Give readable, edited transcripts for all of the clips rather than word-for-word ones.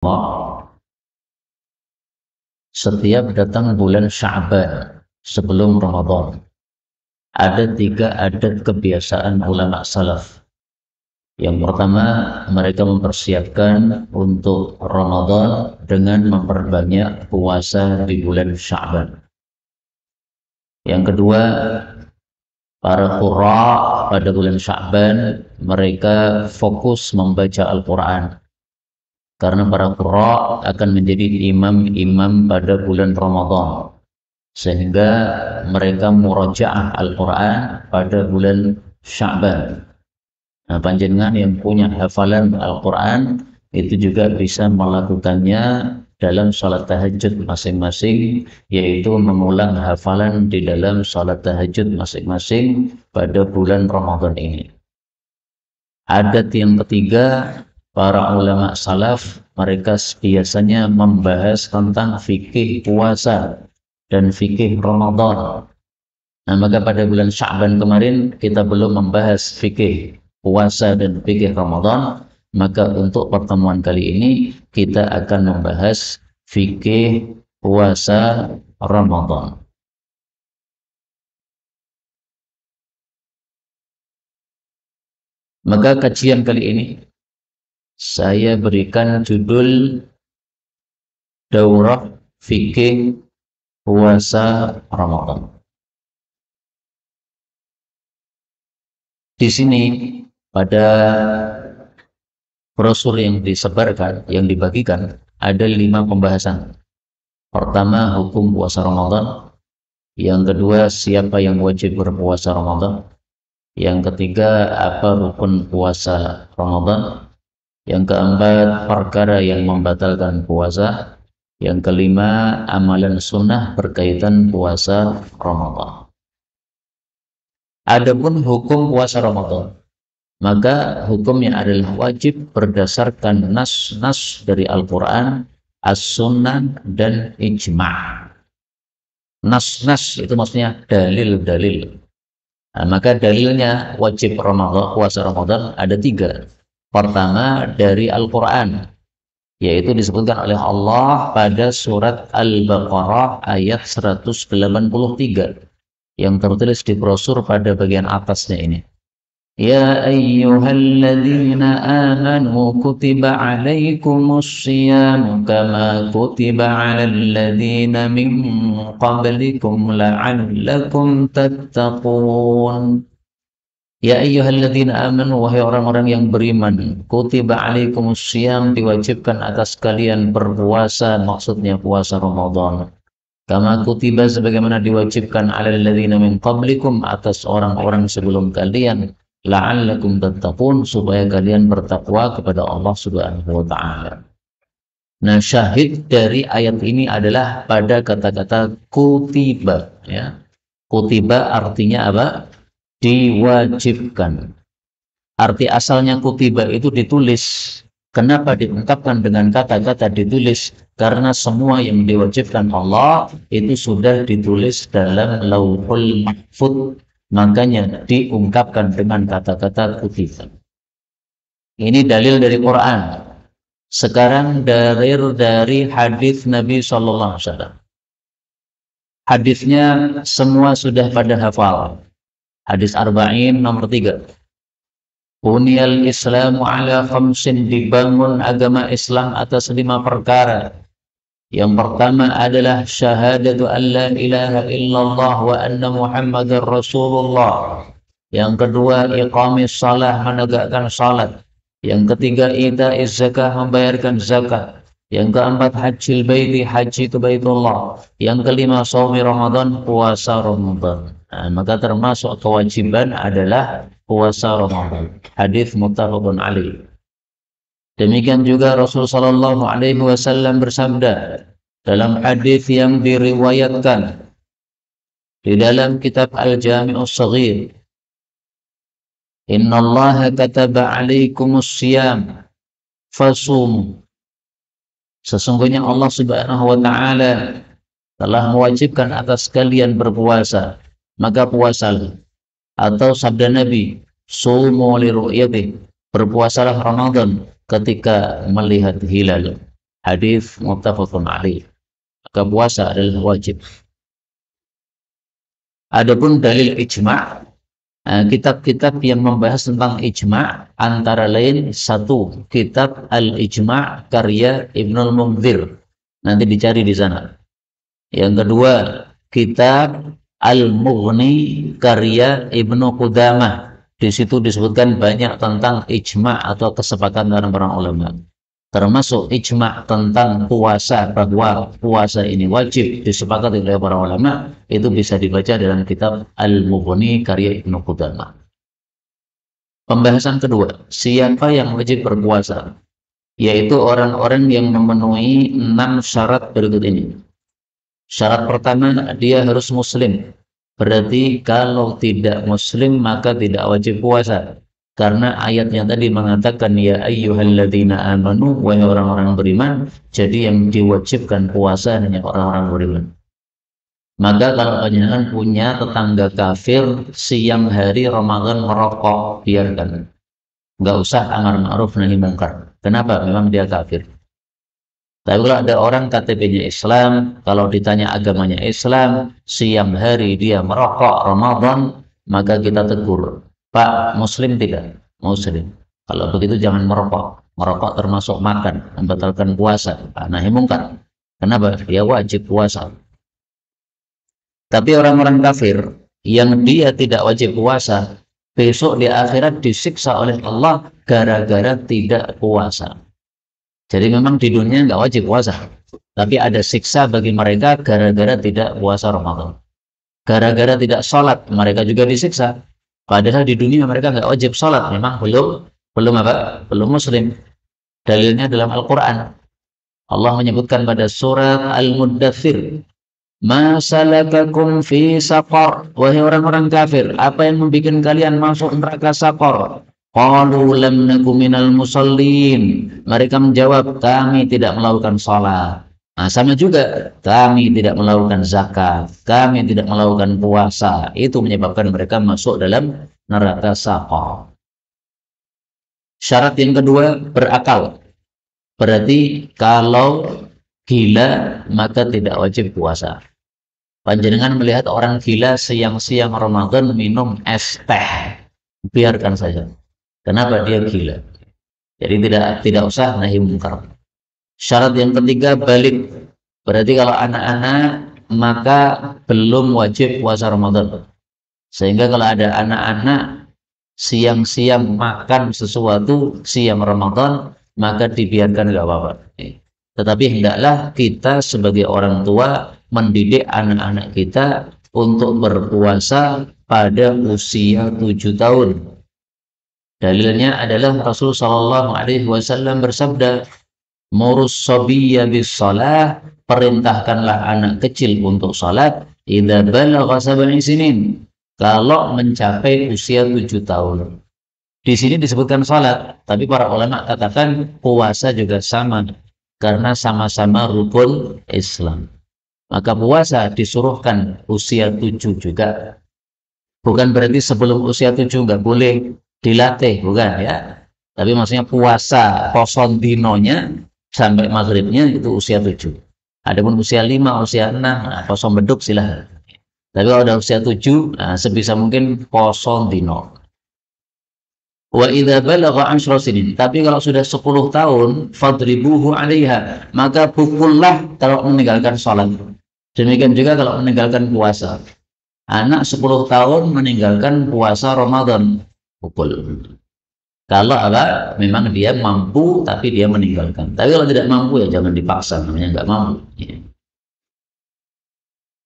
Allah, setiap datang bulan Sya'ban sebelum Ramadan, ada 3 adat kebiasaan ulama salaf. Yang pertama, mereka mempersiapkan untuk Ramadan dengan memperbanyak puasa di bulan Sya'ban. Yang kedua, para qurra pada bulan Sya'ban mereka fokus membaca Al-Quran, karena para qurra akan menjadi imam-imam pada bulan Ramadan, sehingga mereka murajaah Al-Quran pada bulan Sya'ban. Nah, panjenengan yang punya hafalan Al-Quran itu juga bisa melakukannya dalam salat tahajud masing-masing, yaitu mengulang hafalan di dalam salat tahajud masing-masing pada bulan Ramadan ini. Adat yang ketiga, para ulama salaf mereka biasanya membahas tentang fikih puasa dan fikih Ramadan. Nah, maka pada bulan Sya'ban kemarin kita belum membahas fikih puasa dan fikih Ramadan, maka untuk pertemuan kali ini kita akan membahas fikih puasa Ramadan. Maka kajian kali ini saya berikan judul Daurah Fikih Puasa Ramadan. Di sini pada brosur yang disebarkan, yang dibagikan, ada 5 pembahasan. Pertama, hukum puasa Ramadan. Yang kedua, siapa yang wajib berpuasa Ramadan. Yang ketiga, apa rukun puasa Ramadan. Yang keempat, perkara yang membatalkan puasa. Yang kelima, amalan sunnah berkaitan puasa Ramadan. Adapun hukum puasa Ramadan, maka hukumnya adalah wajib berdasarkan nas-nas dari Al-Quran, As-Sunnah, dan Ijma'. Nas-nas itu maksudnya dalil-dalil. Nah, maka dalilnya wajib Ramadan, puasa Ramadan ada 3. Pertama, dari Al-Quran, yaitu disebutkan oleh Allah pada surat Al-Baqarah ayat 183 yang tertulis di brosur pada bagian atasnya ini. Ya ayyuhalladzina amanu kutiba alaikumus syiyam kama kutiba alal ladzina min qablikum la'allakum tattaqun. Ya ayyuhalladzina amanu, wahai orang-orang yang beriman, kutiba alaikumus syiyam, diwajibkan atas kalian berpuasa, maksudnya puasa Ramadan. Kama kutiba, sebagaimana diwajibkan alal ladzina min qablikum, atas orang-orang sebelum kalian, la'allakum tattaqun, supaya kalian bertakwa kepada Allah Subhanahu wa taala. Nah, syahid dari ayat ini adalah pada kata-kata kutiba, ya. Kutiba artinya apa? Diwajibkan. Arti asalnya kutiba itu ditulis. Kenapa diungkapkan dengan kata-kata ditulis? Karena semua yang diwajibkan Allah itu sudah ditulis dalam Lauhul Mahfuz, makanya diungkapkan dengan kata-kata kutiba. Ini dalil dari Quran. Sekarang dari hadis Nabi SAW. Hadisnya semua sudah pada hafal. Hadis Arba'in nomor 3. Buniyal Islamu ala khamsin, dibangun agama Islam atas 5 perkara. Yang pertama adalah syahadatu an la ilaha illallah wa anna Muhammadar Rasulullah. Yang kedua, iqamis salah, menegakkan salat. Yang ketiga, ita'iz zakah, membayarkan zakat. Yang keempat, hajjil baiti, haji ke Baitullah. Yang kelima, shaumi Ramadan, puasa Ramadan. Nah, maka termasuk kewajiban adalah puasa Ramadan. Hadis muttafaqun alaih. Demikian juga Rasul sallallahu alaihi wasallam bersabda dalam hadis yang diriwayatkan di dalam kitab Al-Jami'us Shaghir, innallaha kataba alaikumus syiyam fasumu. Sesungguhnya Allah Subhanahu wa taala telah mewajibkan atas kalian berpuasa, maka puasalah. Atau sabda Nabi, sumu li ru'yati, berpuasalah Ramadan ketika melihat hilal. Hadis muttafaqun alaih. Maka puasa adalah wajib. Adapun dalil ijma', kitab-kitab yang membahas tentang ijma' antara lain satu kitab Al-Ijma' karya Ibnul Munzir, nanti dicari di sana. Yang kedua kitab Al-Mughni karya Ibnu Qudamah. Di situ disebutkan banyak tentang ijma' atau kesepakatan para ulama. Termasuk ijma' tentang puasa, bahwa puasa ini wajib disepakati oleh para ulama, itu bisa dibaca dalam kitab Al-Mughni karya Ibnu Qudamah. Pembahasan kedua, siapa yang wajib berpuasa? Yaitu orang-orang yang memenuhi 6 syarat berikut ini. Syarat pertama, dia harus muslim. Berarti kalau tidak muslim maka tidak wajib puasa. Karena ayat yang tadi mengatakan ya ayyuhalladzina amanu, wahai orang-orang beriman, jadi yang diwajibkan puasa hanya orang-orang beriman. Maka kalau panjenengan punya tetangga kafir siang hari Ramadan merokok, biarkan. Nggak usah amar ma'ruf nahi mungkar. Kenapa? Memang dia kafir. Tapi kalau ada orang KTP-nya Islam, kalau ditanya agamanya Islam, siang hari dia merokok Ramadan, maka kita tegur. Pak, muslim tidak? Muslim. Kalau begitu jangan merokok. Merokok termasuk makan, membatalkan puasa. Nahi mungkar. Kenapa? Dia wajib puasa. Tapi orang-orang kafir yang dia tidak wajib puasa, besok di akhirat disiksa oleh Allah gara-gara tidak puasa. Jadi memang di dunia nggak wajib puasa, tapi ada siksa bagi mereka gara-gara tidak puasa Ramadan. Gara-gara tidak sholat, mereka juga disiksa. Padahal di dunia mereka nggak wajib sholat, memang belum muslim. Dalilnya dalam Al-Quran. Allah menyebutkan pada surat Al-Muddathir, ma salakakum fi saqar, wahai orang-orang kafir, apa yang membuat kalian masuk neraka saqar? Qalu lam naku minal musallin. Mereka menjawab, kami tidak melakukan sholat. Nah, sama juga, kami tidak melakukan zakat, kami tidak melakukan puasa. Itu menyebabkan mereka masuk dalam neraka saqar. Syarat yang kedua, berakal. Berarti kalau gila maka tidak wajib puasa. Panjenengan melihat orang gila siang-siang Ramadan minum es teh, biarkan saja. Kenapa? Dia gila. Jadi tidak usah nahi mungkar. Syarat yang ketiga, balik. Berarti kalau anak-anak maka belum wajib puasa Ramadan. Sehingga kalau ada anak-anak siang-siang makan sesuatu siang Ramadan, maka dibiarkan, nggak apa-apa. Tetapi hendaklah kita sebagai orang tua mendidik anak-anak kita untuk berpuasa pada usia 7 tahun. Dalilnya adalah Rasul Shallallahu Alaihi Wasallam bersabda, murus sobiyya bis shalah, perintahkanlah anak kecil untuk salat idza balagha sab'i sinin, kalau mencapai usia 7 tahun. Di sini disebutkan salat, tapi para ulama katakan puasa juga sama, karena sama-sama rukun Islam. Maka puasa disuruhkan usia 7 juga. Bukan berarti sebelum usia 7 nggak boleh dilatih, bukan ya. Tapi maksudnya puasa poson dinonya sampai maghribnya itu usia 7. Adapun usia 5, usia 6, poson beduk silahkan. Tapi kalau udah usia 7, sebisa mungkin poson dino. Wa idza balagha 10 sinin, tapi kalau sudah 10 tahun, fadribuhu 'alaiha, maka pukullah kalau meninggalkan salat. Demikian juga kalau meninggalkan puasa. Anak 10 tahun meninggalkan puasa Ramadan, pukul. Kalau apa? Memang dia mampu tapi dia meninggalkan. Tapi kalau tidak mampu ya jangan dipaksa, namanya nggak mampu.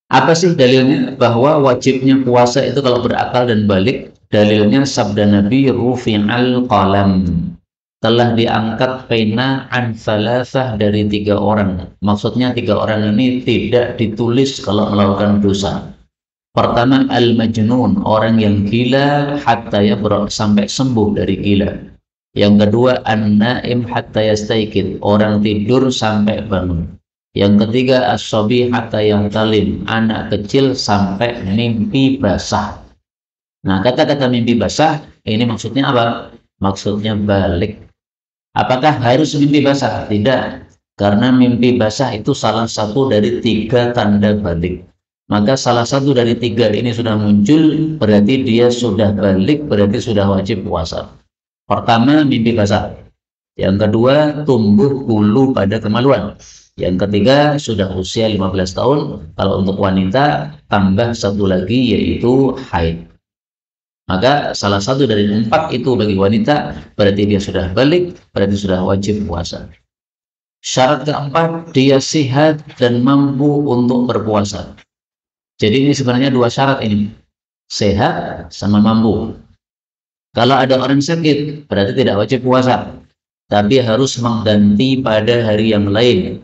Apa sih dalilnya bahwa wajibnya puasa itu kalau berakal dan balik? Dalilnya sabda Nabi, rufi'al qalam, telah diangkat pena an thalathah, dari 3 orang. Maksudnya 3 orang ini tidak ditulis kalau melakukan dosa. Pertama, al-majnun, orang yang gila hatta yabrah, sampai sembuh dari gila. Yang kedua, an-naim hatta yastaiqid, orang tidur sampai bangun. Yang ketiga, as-sabi hatta yahtalim, anak kecil sampai mimpi basah. Nah, kata-kata mimpi basah ini maksudnya apa? Maksudnya balik. Apakah harus mimpi basah? Tidak. Karena mimpi basah itu salah satu dari 3 tanda balik. Maka salah satu dari 3 ini sudah muncul, berarti dia sudah balik, berarti sudah wajib puasa. Pertama, mimpi basah. Yang kedua, tumbuh bulu pada kemaluan. Yang ketiga, sudah usia 15 tahun. Kalau untuk wanita, tambah satu lagi, yaitu haid. Maka salah satu dari 4 itu bagi wanita, berarti dia sudah balik, berarti sudah wajib puasa. Syarat keempat, dia sehat dan mampu untuk berpuasa. Jadi ini sebenarnya 2 syarat ini. Sehat sama mampu. Kalau ada orang sakit, berarti tidak wajib puasa. Tapi harus mengganti pada hari yang lain.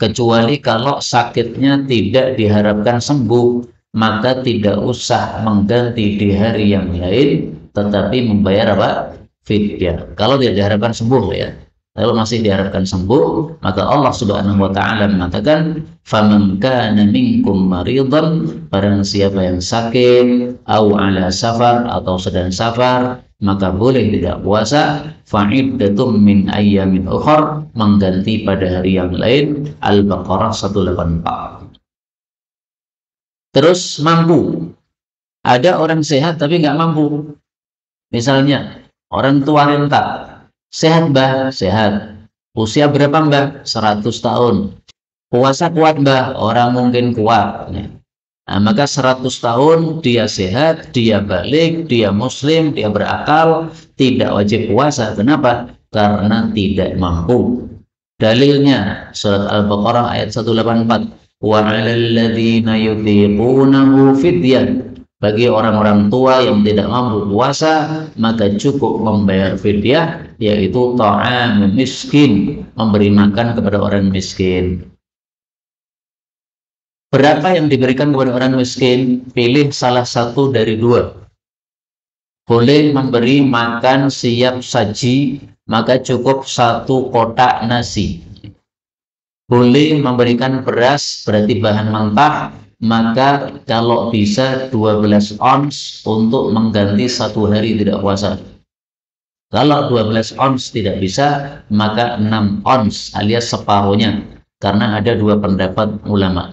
Kecuali kalau sakitnya tidak diharapkan sembuh, maka tidak usah mengganti di hari yang lain, tetapi membayar apa? Fidyah. Kalau tidak diharapkan sembuh ya. Kalau masih diharapkan sembuh, maka Allah Subhanahu wa taala mengatakan, "Faman kana minkum maridan", barang siapa yang sakit, au ala safar, atau sedang safar, maka boleh tidak puasa. Fa'iddatum min ayyamin ukhar, mengganti pada hari yang lain. Al-Baqarah 184. Terus mampu. Ada orang sehat tapi nggak mampu. Misalnya orang tua renta. Sehat mbah, sehat. Usia berapa mbah? 100 tahun. Puasa kuat mbah? Orang mungkin kuat. Nah, maka 100 tahun dia sehat, dia balik, dia muslim, dia berakal, tidak wajib puasa. Kenapa? Karena tidak mampu. Dalilnya surat Al-Baqarah ayat 184. Wa 'alal ladzina yutiqunahu fidyah. Bagi orang-orang tua yang tidak mampu puasa, maka cukup membayar fidyah, yaitu ta'am miskin, memberi makan kepada orang miskin. Berapa yang diberikan kepada orang miskin? Pilih salah satu dari 2. Boleh memberi makan siap saji, maka cukup 1 kotak nasi. Boleh memberikan beras, berarti bahan mentah, maka kalau bisa 12 ons untuk mengganti 1 hari tidak puasa. Kalau 12 ons tidak bisa, maka 6 ons alias separuhnya, karena ada 2 pendapat ulama.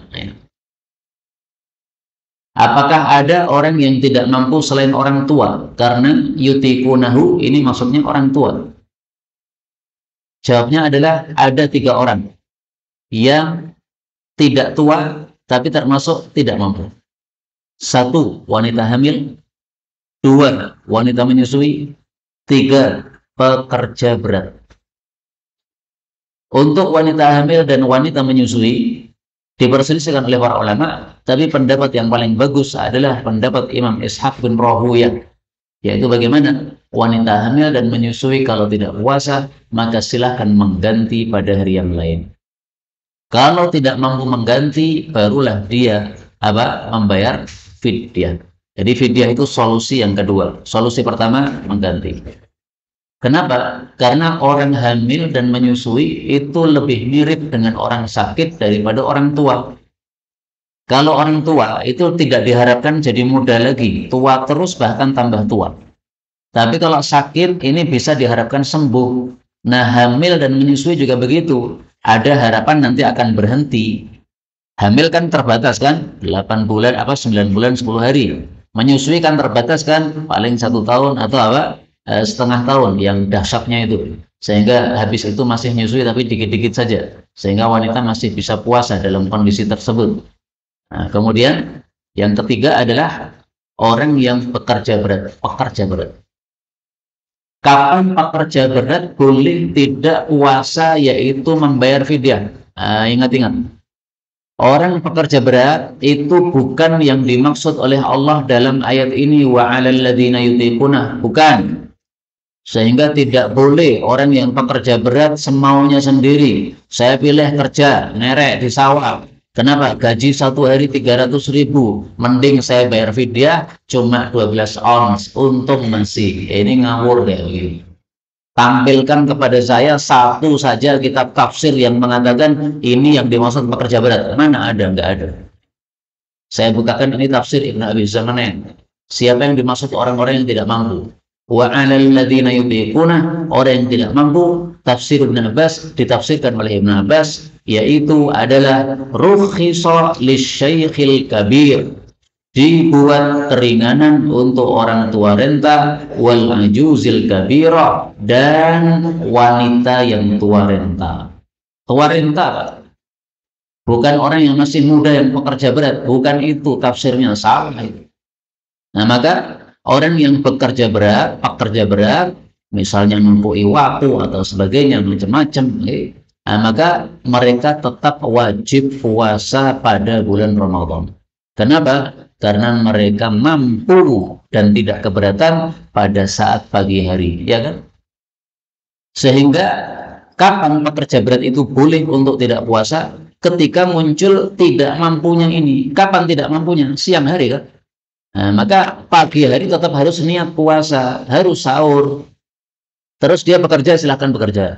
Apakah ada orang yang tidak mampu selain orang tua? Karena yutikunahu ini maksudnya orang tua. Jawabnya adalah ada 3 orang yang tidak tua tapi termasuk tidak mampu. 1, wanita hamil. 2, wanita menyusui. 3, pekerja berat. Untuk wanita hamil dan wanita menyusui diperselisihkan oleh para ulama, tapi pendapat yang paling bagus adalah pendapat Imam Ishaq bin Rahuyah, yaitu bagaimana wanita hamil dan menyusui kalau tidak puasa, maka silahkan mengganti pada hari yang lain. Kalau tidak mampu mengganti, barulah dia membayar fidyah. Jadi fidyah itu solusi yang kedua. Solusi pertama mengganti. Kenapa? Karena orang hamil dan menyusui itu lebih mirip dengan orang sakit daripada orang tua. Kalau orang tua itu tidak diharapkan jadi muda lagi, tua terus bahkan tambah tua. Tapi kalau sakit ini bisa diharapkan sembuh. Nah, hamil dan menyusui juga begitu. Ada harapan nanti akan berhenti. Hamil kan terbatas kan, 8 bulan 9 bulan 10 hari. Menyusui kan terbatas kan, paling 1 tahun atau setengah tahun yang dahsyatnya itu. Sehingga habis itu masih menyusui tapi dikit-dikit saja. Sehingga wanita masih bisa puasa dalam kondisi tersebut. Nah, kemudian yang ketiga adalah orang yang pekerja berat. Kapan pekerja berat boleh tidak puasa, yaitu membayar fidyah. Ingat-ingat, orang pekerja berat itu bukan yang dimaksud oleh Allah dalam ayat ini, wa 'alal ladzina yutiqunah, bukan. Sehingga tidak boleh orang yang pekerja berat semaunya sendiri. Saya pilih kerja ngerek di sawah. Kenapa? Gaji 1 hari 300.000. Mending saya bayar fidyah cuma 12 ons. Untung masih. Ini ngawur ya. Tampilkan kepada saya 1 saja kitab tafsir yang mengatakan ini yang dimaksud pekerja berat. Mana ada? Enggak ada. Saya bukakan ini tafsir Ibn Abi Zamanin. Siapa yang dimaksud orang-orang yang tidak mampu? Wa 'alal ladzina yutiquna, orang yang tidak mampu, tafsir Ibn Abbas ditafsirkan oleh Ibn Abbas, yaitu adalah rukhisa lisyaikhil kabir, dibuat keringanan untuk orang tua renta, wal ajuzil kabira, dan wanita yang tua renta. Tua renta bukan orang yang masih muda yang pekerja berat, bukan itu tafsirnya, salah itu. Nah, maka orang yang pekerja berat, misalnya menempuhi waktu atau sebagainya, macam-macam, nah, maka mereka tetap wajib puasa pada bulan Ramadan. Kenapa? Karena mereka mampu dan tidak keberatan pada saat pagi hari, ya kan? Sehingga kapan pekerja berat itu boleh untuk tidak puasa? Ketika muncul tidak mampunya ini. Kapan tidak mampunya? Siang hari kan? Nah, maka pagi hari tetap harus niat puasa, harus sahur. Terus dia bekerja, silahkan bekerja.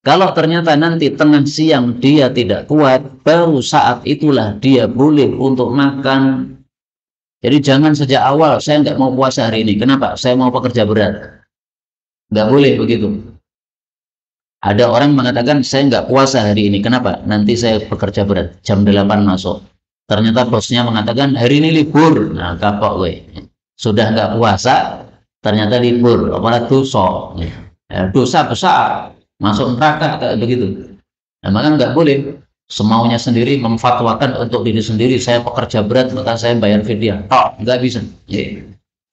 Kalau ternyata nanti tengah siang dia tidak kuat, baru saat itulah dia boleh untuk makan. Jadi jangan sejak awal, saya nggak mau puasa hari ini. Kenapa? Saya mau pekerja berat. Nggak boleh begitu. Ada orang mengatakan, saya nggak puasa hari ini. Kenapa? Nanti saya bekerja berat. Jam 8 masuk. Ternyata bosnya mengatakan, hari ini libur. Nah, kapok gue. Sudah nggak puasa, ternyata libur. Apalagi dosa. Dosa besar. Masuk neraka, kayak begitu. Nah, maka nggak boleh. Semaunya sendiri memfatwakan untuk diri sendiri. Saya pekerja berat, maka saya bayar fidyah. Oh, nggak bisa.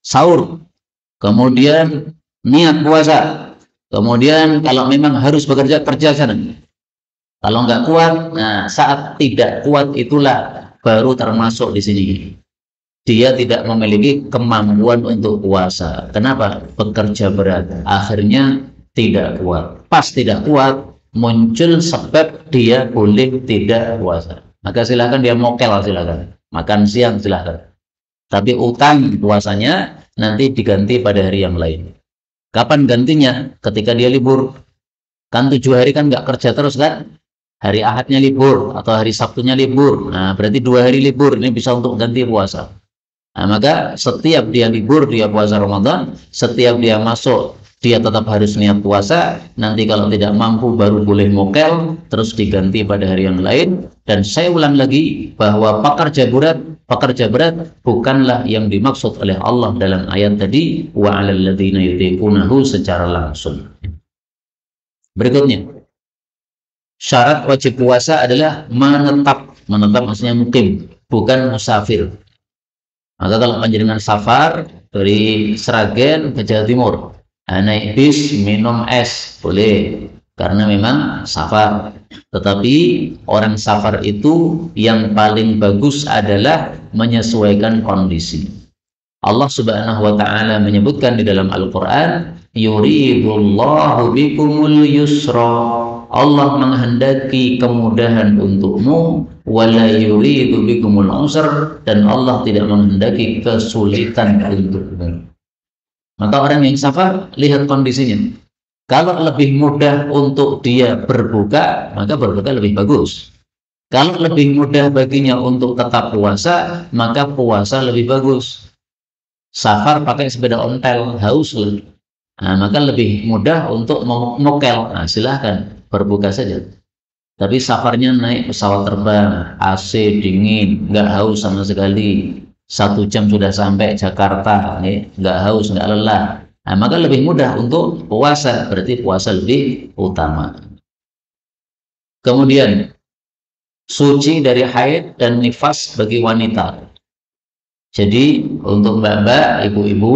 Sahur. Kemudian niat puasa. Kemudian kalau memang harus bekerja, kerja sana. Kalau nggak kuat, nah saat tidak kuat itulah baru termasuk di sini. Dia tidak memiliki kemampuan untuk puasa. Kenapa? Bekerja berat. Akhirnya tidak kuat. Pas tidak kuat, muncul sebab dia boleh tidak puasa. Maka silakan dia mokel, silakan. Makan siang silakan. Tapi utang puasanya nanti diganti pada hari yang lain. Kapan gantinya? Ketika dia libur. Kan 7 hari kan nggak kerja terus kan? Hari Ahadnya libur atau hari Sabtunya libur. Nah, berarti 2 hari libur. Ini bisa untuk ganti puasa. Nah, maka setiap dia libur, dia puasa Ramadan. Setiap dia masuk, dia tetap harus niat puasa. Nanti kalau tidak mampu baru boleh mokel. Terus diganti pada hari yang lain. Dan saya ulang lagi bahwa pekerja berat bukanlah yang dimaksud oleh Allah dalam ayat tadi, wa 'alal ladzina yutiqunahu secara langsung. Berikutnya, syarat wajib puasa adalah menetap maksudnya mukim, bukan musafir. Maka kalau panjenengan safar dari Sragen ke Jawa Timur, naik bis minum es boleh, karena memang safar. Tetapi orang safar itu yang paling bagus adalah menyesuaikan kondisi. Allah Subhanahu wa taala menyebutkan di dalam Al-Qur'an, yuridullahu bikumul yusra. Allah menghendaki kemudahan untukmu, wala yuridu bikumul usra, dan Allah tidak menghendaki kesulitan untukmu. Maka orang yang safar lihat kondisinya. Kalau lebih mudah untuk dia berbuka, maka berbuka lebih bagus. Kalau lebih mudah baginya untuk tetap puasa, maka puasa lebih bagus. Safar pakai sepeda ontel, haus. Nah, maka lebih mudah untuk mokel. Nah, silahkan berbuka saja. Tapi safarnya naik pesawat terbang, AC dingin, nggak haus sama sekali. 1 jam sudah sampai Jakarta, nggak haus, nggak lelah. Nah, maka lebih mudah untuk puasa, berarti puasa lebih utama. Kemudian, suci dari haid dan nifas bagi wanita. Jadi, untuk mbak-mbak, ibu-ibu,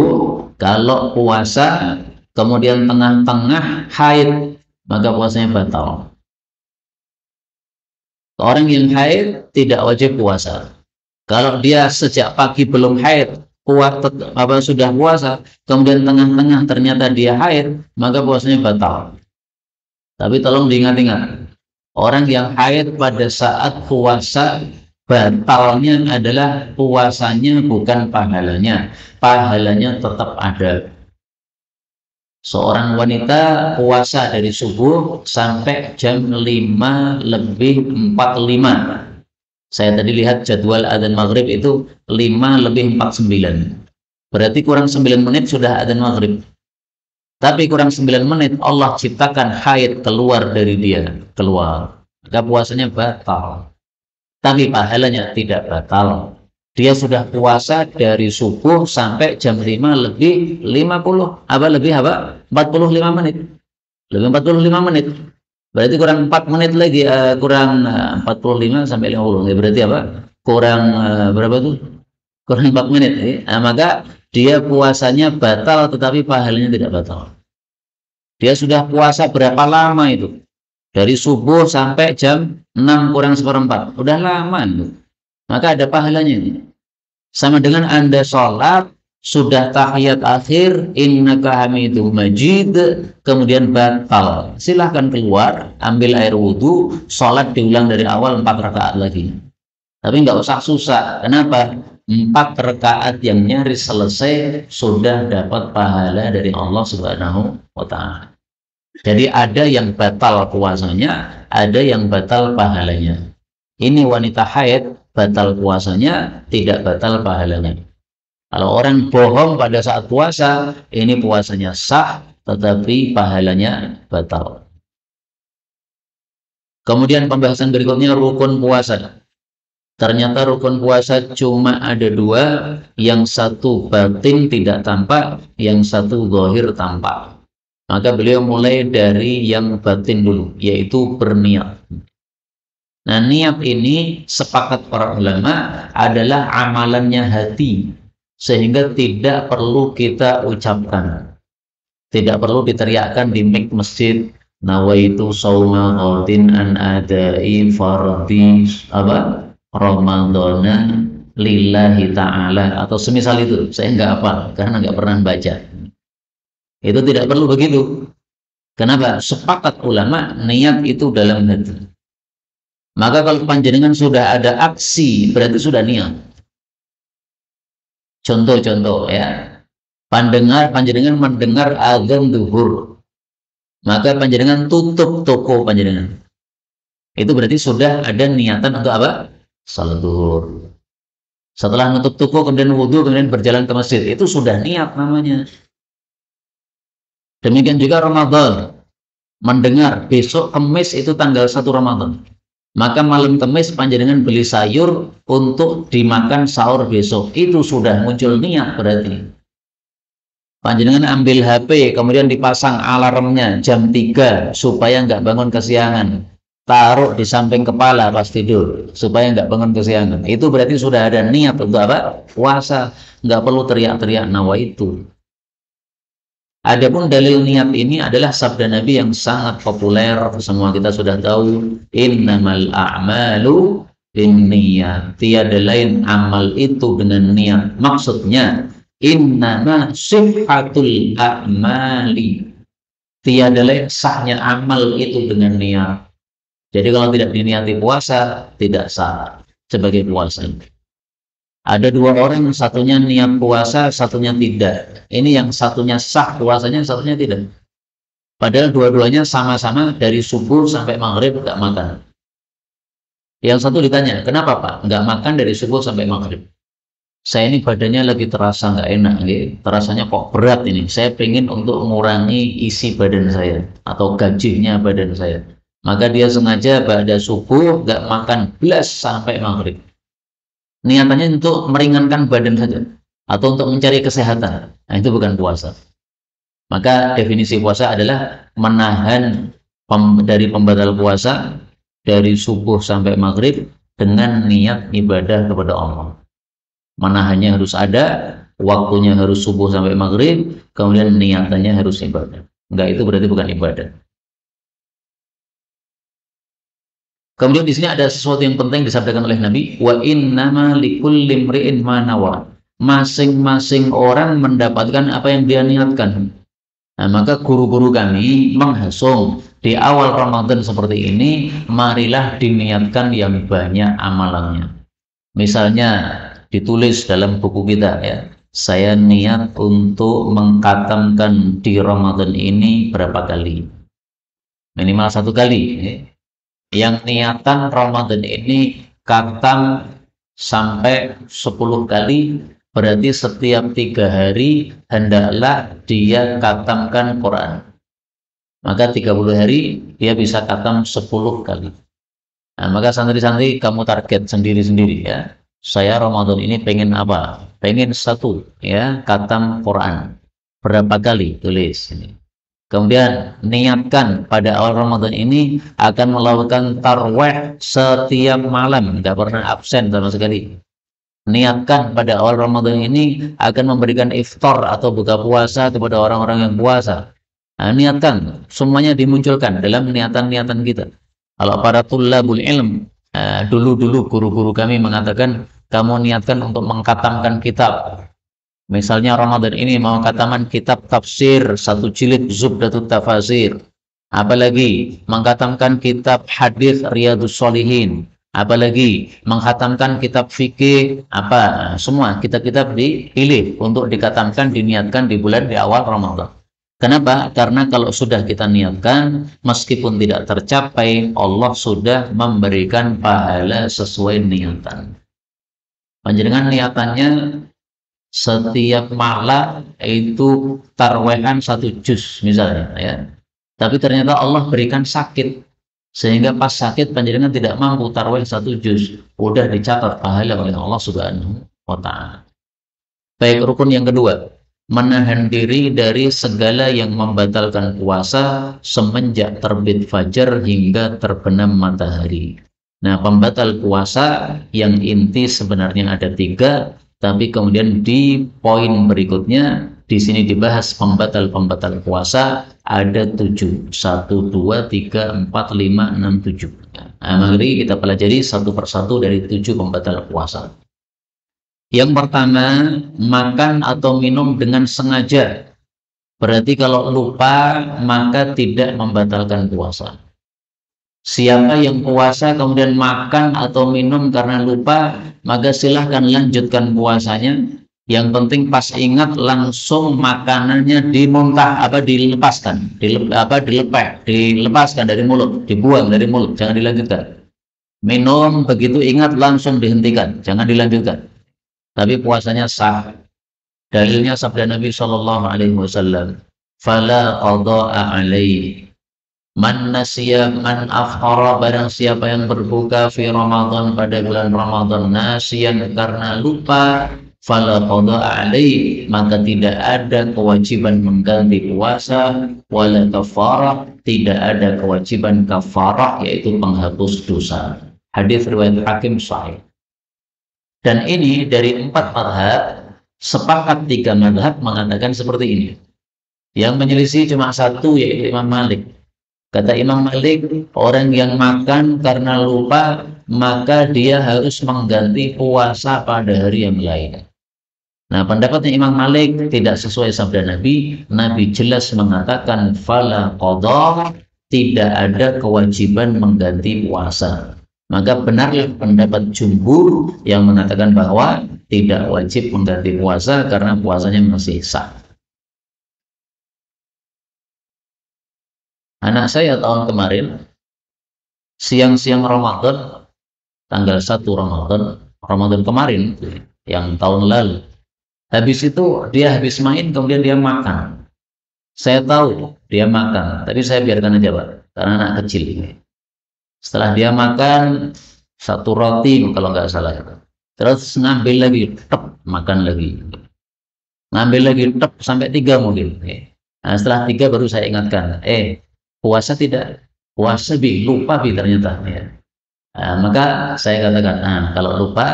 kalau puasa, kemudian tengah-tengah haid, maka puasanya batal. Orang yang haid tidak wajib puasa. Kalau dia sejak pagi belum haid, sudah puasa, kemudian tengah-tengah ternyata dia haid, maka puasanya batal. Tapi tolong diingat-ingat, orang yang haid pada saat puasa, batalnya adalah puasanya, bukan pahalanya. Pahalanya tetap ada. Seorang wanita puasa dari subuh sampai jam 5:45. Saya tadi lihat jadwal adzan maghrib itu 5:49. Berarti kurang 9 menit sudah adzan maghrib. tapi kurang 9 menit Allah ciptakan haid keluar dari dia, keluar, maka puasanya batal. Tapi pahalanya tidak batal. Dia sudah puasa dari subuh sampai jam 5 lebih 50, lebih 45 menit. Lebih 45 menit. Berarti kurang 4 menit lagi, kurang 45 sampai 50. Ya, berarti apa? Kurang berapa tuh? Kurang 4 menit. Maka dia puasanya batal tetapi pahalanya tidak batal. Dia sudah puasa berapa lama itu? Dari subuh sampai jam 6 kurang seperempat. Udah lama itu. Maka ada pahalanya ini. Sama dengan Anda sholat, sudah tahiyat akhir, innaka hamidum majid, kemudian batal. Silahkan keluar, ambil air wudhu, sholat diulang dari awal 4 rakaat lagi. Tapi nggak usah susah. Kenapa? 4 rakaat yang nyaris selesai sudah dapat pahala dari Allah Subhanahu wa Ta'ala. Jadi ada yang batal puasanya, ada yang batal pahalanya. Ini wanita haid, batal puasanya, tidak batal pahalanya. Kalau orang bohong pada saat puasa, ini puasanya sah, tetapi pahalanya batal. Kemudian pembahasan berikutnya rukun puasa. Ternyata rukun puasa cuma ada 2, yang satu batin tidak tampak, yang satu zahir tampak. Maka beliau mulai dari yang batin dulu, yaitu berniat. Nah, niat ini sepakat para ulama adalah amalannya hati, sehingga tidak perlu kita ucapkan, tidak perlu diteriakkan di mik masjid, nawaitu shauma ghadin an adai fardhi ramadhana lillahi ta'ala, atau semisal itu. Saya nggak hafal karena nggak pernah baca. Itu tidak perlu begitu. Kenapa? Sepakat ulama niat itu dalam hati. Maka kalau panjenengan sudah ada aksi, berarti sudah niat. Contoh-contoh ya. Panjenengan mendengar azan zuhur, maka panjenengan tutup toko panjenengan. Itu berarti sudah ada niatan untuk apa? Salat zuhur. Setelah nutup toko, kemudian wudhu, kemudian berjalan ke masjid. Itu sudah niat namanya. Demikian juga Ramadan. Mendengar besok Kamis itu tanggal 1 Ramadan. Maka malam Kamis panjenengan beli sayur untuk dimakan sahur besok. Itu sudah muncul niat berarti. Panjenengan ambil HP, kemudian dipasang alarmnya jam 3 supaya nggak bangun kesiangan. Taruh di samping kepala pas tidur supaya nggak bangun kesiangan. Itu berarti sudah ada niat untuk apa? Puasa. Nggak perlu teriak-teriak nawaitu. Adapun dalil niat ini adalah sabda Nabi yang sangat populer, semua kita sudah tahu, innamal a'malu binniyat. Tiada lain amal itu dengan niat. Maksudnya innama sihhatul a'mali. Tiada lain sahnya amal itu dengan niat. Jadi kalau tidak diniati puasa, tidak sah sebagai puasa. Ada 2 orang, satunya niat puasa, satunya tidak. Ini yang satunya sah puasanya, satunya tidak. Padahal dua-duanya sama-sama dari subuh sampai maghrib nggak makan. Yang satu ditanya, kenapa Pak? Nggak makan dari subuh sampai maghrib. Saya ini badannya lagi terasa nggak enak, terasanya kok berat ini. Saya pengen untuk mengurangi isi badan saya atau gajinya badan saya. Maka dia sengaja pada subuh nggak makan belas sampai maghrib. Niatannya untuk meringankan badan saja atau untuk mencari kesehatan. Nah, itu bukan puasa. Maka definisi puasa adalah menahan dari pembatal puasa dari subuh sampai maghrib dengan niat ibadah kepada Allah. Menahannya harus ada, waktunya harus subuh sampai maghrib, kemudian niatannya harus ibadah. Enggak, itu berarti bukan ibadah. Kemudian di sini ada sesuatu yang penting disampaikan oleh Nabi, wa innama likulli imri'in ma nawa. Masing-masing orang mendapatkan apa yang dia niatkan. Nah, maka guru-guru kami menghasung di awal Ramadan seperti ini, marilah diniatkan yang banyak amalannya. Misalnya ditulis dalam buku kita ya, saya niat untuk mengkatamkan di Ramadan ini berapa kali? Minimal 1 kali. Yang niatan Ramadan ini khatam sampai 10 kali, berarti setiap 3 hari hendaklah dia khatamkan Quran. Maka 30 hari dia bisa khatam 10 kali. Nah, maka santri-santri kamu target sendiri-sendiri ya. Saya Ramadan ini pengen apa? Pengen 1 ya, khatam Quran. Berapa kali? Tulis. Kemudian niatkan pada awal Ramadan ini akan melakukan tarwih setiap malam, tidak pernah absen sama sekali. Niatkan pada awal Ramadan ini akan memberikan iftar atau buka puasa kepada orang-orang yang puasa. Nah, niatkan, semuanya dimunculkan dalam niatan-niatan kita. Kalau para tullabul ilm, dulu-dulu guru-guru kami mengatakan, kamu niatkan untuk mengkhatamkan kitab. Misalnya Ramadan ini mau khataman kitab tafsir 1 jilid Zubdatut Tafasir. Apalagi mengkhatamkan kitab hadis Riyadhus Shalihin. Apalagi mengkhatamkan kitab fikih, semua kitab-kitab dipilih untuk dikhatamkan, diniatkan di awal Ramadan. Kenapa? Karena kalau sudah kita niatkan, meskipun tidak tercapai, Allah sudah memberikan pahala sesuai niatan. Panjenengan niatannya setiap malam itu tarwehan 1 juz misalnya ya. Tapi ternyata Allah berikan sakit, sehingga pas sakit panjenengan tidak mampu tarweh 1 juz, udah dicatat pahala oleh Allah Subhanahu wa taala. Baik, rukun yang kedua, menahan diri dari segala yang membatalkan puasa semenjak terbit fajar hingga terbenam matahari. Nah, pembatal puasa yang inti sebenarnya ada 3, tapi kemudian di poin berikutnya di sini dibahas pembatal puasa ada 7. 1, 2, 3, 4, 5, 6, 7. Nah, mari kita pelajari satu persatu dari 7 pembatal puasa. Yang pertama, makan atau minum dengan sengaja. Berarti kalau lupa maka tidak membatalkan puasa. Siapa yang puasa kemudian makan atau minum karena lupa, maka silahkan lanjutkan puasanya. Yang penting pas ingat langsung makanannya dilepaskan, dilepaskan dari mulut, dibuang dari mulut, jangan dilanjutkan. Minum begitu ingat langsung dihentikan, jangan dilanjutkan. Tapi puasanya sah. Dalilnya sabda Nabi Shallallahu Alaihi Wasallam, "Fala qada'a alaihi." Man nasiya man afhara, barang siapa yang berbuka fi Ramadan pada bulan Ramadan nasiyan karena lupa, fala qada'a alaihi, maka tidak ada kewajiban mengganti puasa, wala kafarah, tidak ada kewajiban kafarah yaitu penghapus dosa. Hadis riwayat Hakim sahih. Dan ini dari 4 mazhab, sepakat 3 mazhab mengatakan seperti ini. Yang menyelisih cuma 1 yaitu Imam Malik. Kata Imam Malik, orang yang makan karena lupa, maka dia harus mengganti puasa pada hari yang lain. Nah, pendapatnya Imam Malik tidak sesuai sabda Nabi. Nabi jelas mengatakan, fala qadha, tidak ada kewajiban mengganti puasa. Maka benarlah pendapat jumhur yang mengatakan bahwa tidak wajib mengganti puasa karena puasanya masih sah. Anak saya tahun kemarin, siang-siang Ramadan, tanggal 1 Ramadan kemarin, yang tahun lalu. Habis itu dia habis main, kemudian dia makan. Saya tahu dia makan, tapi saya biarkan aja Pak, karena anak kecil ini. Setelah dia makan 1 roti kalau nggak salah, terus ngambil lagi, makan lagi. Ngambil lagi, sampai 3 mungkin. Nah, setelah 3 baru saya ingatkan, puasa tidak? Puasa lupa ternyata ya. Nah, maka saya katakan, kalau lupa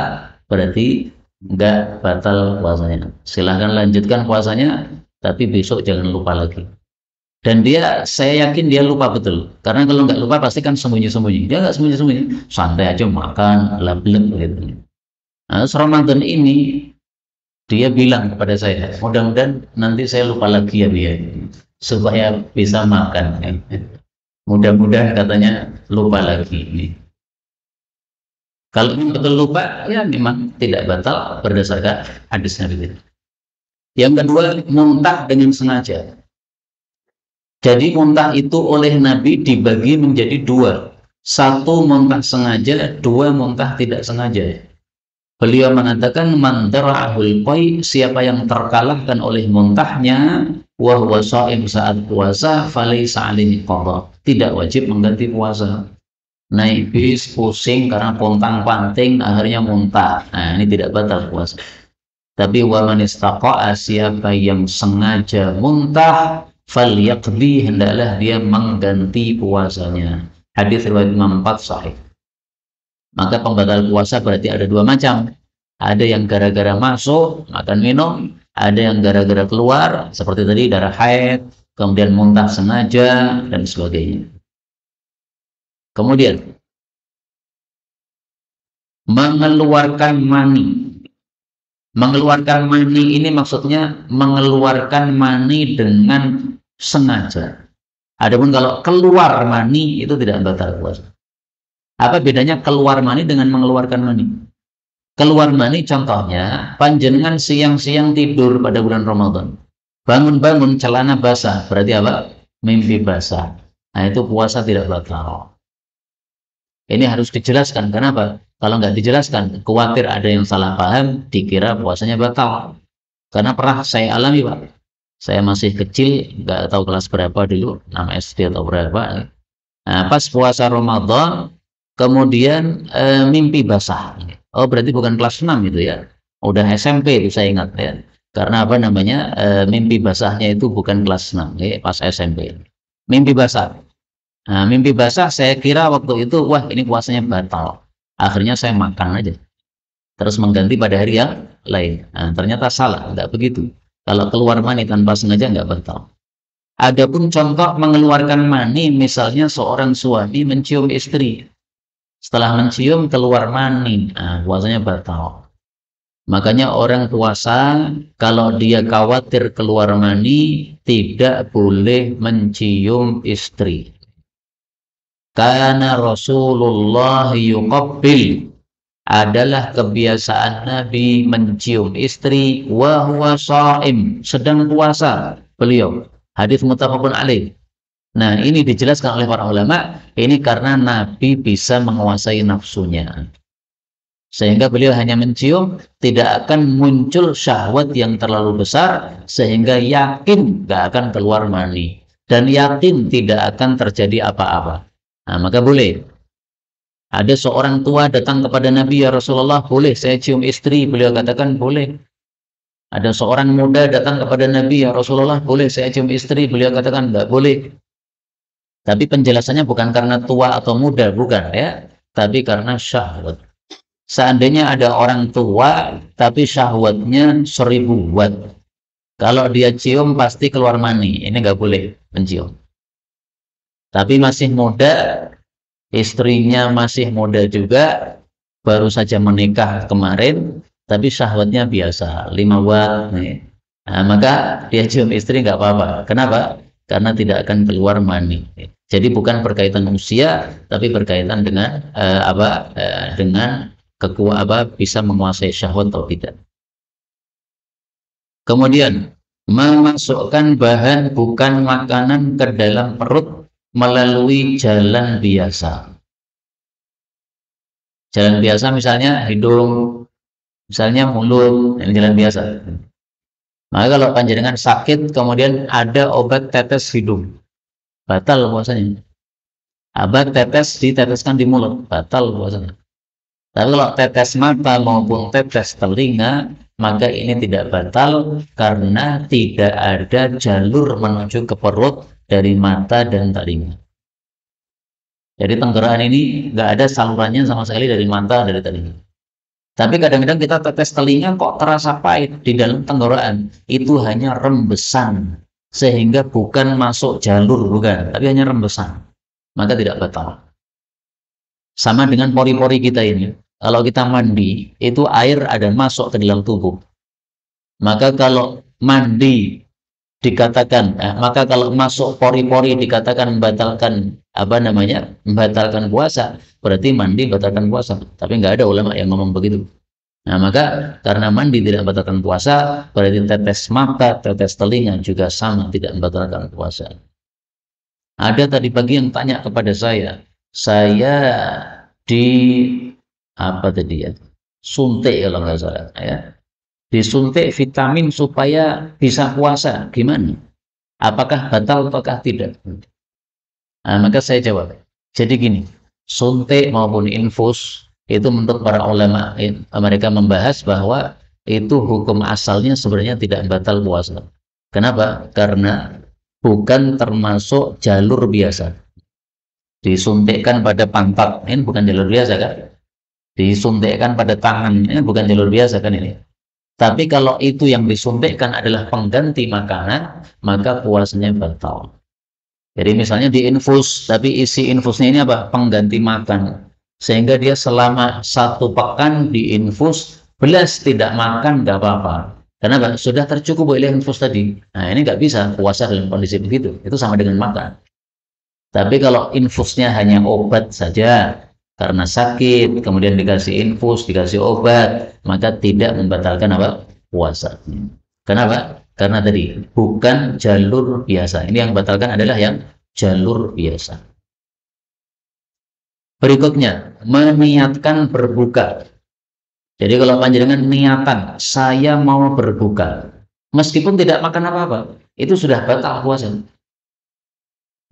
berarti enggak batal puasanya. Silahkan lanjutkan puasanya, tapi besok jangan lupa lagi. Dan saya yakin dia lupa betul. Karena kalau nggak lupa pasti kan sembunyi-sembunyi. Dia nggak sembunyi-sembunyi, santai aja makan, lablek gitu. Nah, Ramadan ini dia bilang kepada saya, mudah-mudahan nanti saya lupa lagi ya dia, supaya bisa makan. Mudah-mudahan katanya lupa lagi. Kalau betul lupa, ya memang tidak batal berdasarkan hadis Nabi. Yang kedua, muntah dengan sengaja. Jadi muntah itu oleh Nabi dibagi menjadi 2. 1 muntah sengaja, 2 muntah tidak sengaja. Beliau mengatakan man dara'ahul qai, siapa yang terkalahkan oleh muntahnya wa huwa shaim saat puasa falaysa alaihi qadha, tidak wajib mengganti puasa. Naik bis pusing karena pontang-panting akhirnya muntah. Nah, ini tidak batal puasa. Tapi wa man istaqa'a, siapa yang sengaja muntah falyaqdi, hendaklah dia mengganti puasanya. Hadis riwayat Imam 4 sahih. Maka pembatal puasa berarti ada dua macam. Ada yang gara-gara masuk makan minum, ada yang gara-gara keluar seperti tadi darah haid, kemudian muntah sengaja dan sebagainya. Kemudian mengeluarkan mani. Mengeluarkan mani ini maksudnya mengeluarkan mani dengan sengaja. Adapun kalau keluar mani itu tidak batal puasa. Apa bedanya keluar mani dengan mengeluarkan mani? Keluar mani contohnya, panjenengan siang-siang tidur pada bulan Ramadan. Bangun-bangun celana basah, berarti apa? Mimpi basah. Nah, itu puasa tidak batal. Ini harus dijelaskan. Kenapa? Kalau nggak dijelaskan, khawatir ada yang salah paham, dikira puasanya batal. Karena pernah saya alami, Pak. Saya masih kecil, nggak tahu kelas berapa dulu, 6 SD atau berapa. Nah, pas puasa Ramadan, kemudian mimpi basah. Oh, berarti bukan kelas 6 itu ya. Udah SMP itu saya ingat ya. Karena apa namanya? Mimpi basahnya itu bukan kelas 6, ya, pas SMP. Mimpi basah. Nah, mimpi basah saya kira waktu itu, wah ini puasanya batal. Akhirnya saya makan aja. Terus mengganti pada hari yang lain. Nah, ternyata salah, enggak begitu. Kalau keluar mani tanpa sengaja enggak batal. Adapun contoh mengeluarkan mani, misalnya seorang suami mencium istri. Setelah mencium keluar mani, nah, puasanya batal. Makanya orang puasa kalau dia khawatir keluar mani tidak boleh mencium istri. Karena Rasulullah yuqabbil, adalah kebiasaan Nabi mencium istri wa huwa shaim, sedang puasa beliau. Hadis muttafaqun alaih. Nah, ini dijelaskan oleh para ulama, ini karena Nabi bisa menguasai nafsunya. Sehingga beliau hanya mencium, tidak akan muncul syahwat yang terlalu besar, sehingga yakin gak akan keluar mani. Dan yakin tidak akan terjadi apa-apa. Nah, maka boleh. Ada seorang tua datang kepada Nabi, ya Rasulullah, boleh saya cium istri? Beliau katakan, boleh. Ada seorang muda datang kepada Nabi, ya Rasulullah, boleh saya cium istri? Beliau katakan, enggak boleh. Tapi penjelasannya bukan karena tua atau muda, bukan ya. Tapi karena syahwat. Seandainya ada orang tua, tapi syahwatnya 1000 watt. Kalau dia cium, pasti keluar mani. Ini enggak boleh mencium. Tapi masih muda, istrinya masih muda juga, baru saja menikah kemarin, tapi syahwatnya biasa, 5 watt. Nah, maka dia cium istri nggak apa-apa. Kenapa? Karena tidak akan keluar mani. Jadi bukan berkaitan usia, tapi berkaitan dengan dengan bisa menguasai syahwat atau tidak. Kemudian memasukkan bahan bukan makanan ke dalam perut melalui jalan biasa. Jalan biasa misalnya hidung, misalnya mulut, ini jalan biasa. Maka kalau panjenengan sakit kemudian ada obat tetes hidung, batal puasanya. Obat tetes diteteskan di mulut, batal puasanya. Tapi kalau tetes mata maupun tetes telinga, maka ini tidak batal karena tidak ada jalur menuju ke perut dari mata dan telinga. Jadi tenggorokan ini nggak ada salurannya sama sekali dari mata, dari telinga. Tapi kadang-kadang kita tetes telinga kok terasa pahit di dalam tenggorokan. Itu hanya rembesan, sehingga bukan masuk jalur, bukan, tapi hanya rembesan. Maka tidak batal. Sama dengan pori-pori kita ini. Kalau kita mandi, itu air ada masuk ke dalam tubuh. Maka kalau mandi dikatakan, maka kalau masuk pori-pori dikatakan membatalkan membatalkan puasa, berarti mandi batalkan puasa. Tapi nggak ada ulama yang ngomong begitu. Nah, maka karena mandi tidak membatalkan puasa, berarti tetes mata, tetes telinga juga sama tidak membatalkan puasa. Ada tadi pagi yang tanya kepada saya di apa tadi ya? suntik kalau nggak salah ya. Disuntik vitamin supaya bisa puasa, gimana? Apakah batal ataukah tidak? Nah, maka saya jawab. Jadi gini, suntik maupun infus itu menurut para ulama mereka membahas bahwa itu hukum asalnya sebenarnya tidak batal puasa. Kenapa? Karena bukan termasuk jalur biasa. Disuntikkan pada pantat, ini bukan jalur biasa kan? Disuntikkan pada tangan, ini bukan jalur biasa kan ini? Tapi kalau itu yang disuntikkan adalah pengganti makanan, maka puasanya batal. Jadi misalnya diinfus, tapi isi infusnya ini apa? Pengganti makan. Sehingga dia selama 1 pekan diinfus, belas tidak makan, nggak apa-apa. Kenapa? Sudah tercukup oleh infus tadi. Nah ini nggak bisa puasa dalam kondisi begitu. Itu sama dengan makan. Tapi kalau infusnya hanya obat saja, karena sakit, kemudian dikasih infus, dikasih obat, maka tidak membatalkan apa? Puasa. Kenapa? Karena tadi bukan jalur biasa. Ini yang batalkan adalah yang jalur biasa. Berikutnya, meniatkan berbuka. Jadi kalau panjenengan niatan, saya mau berbuka, meskipun tidak makan apa-apa, itu sudah batal puasa.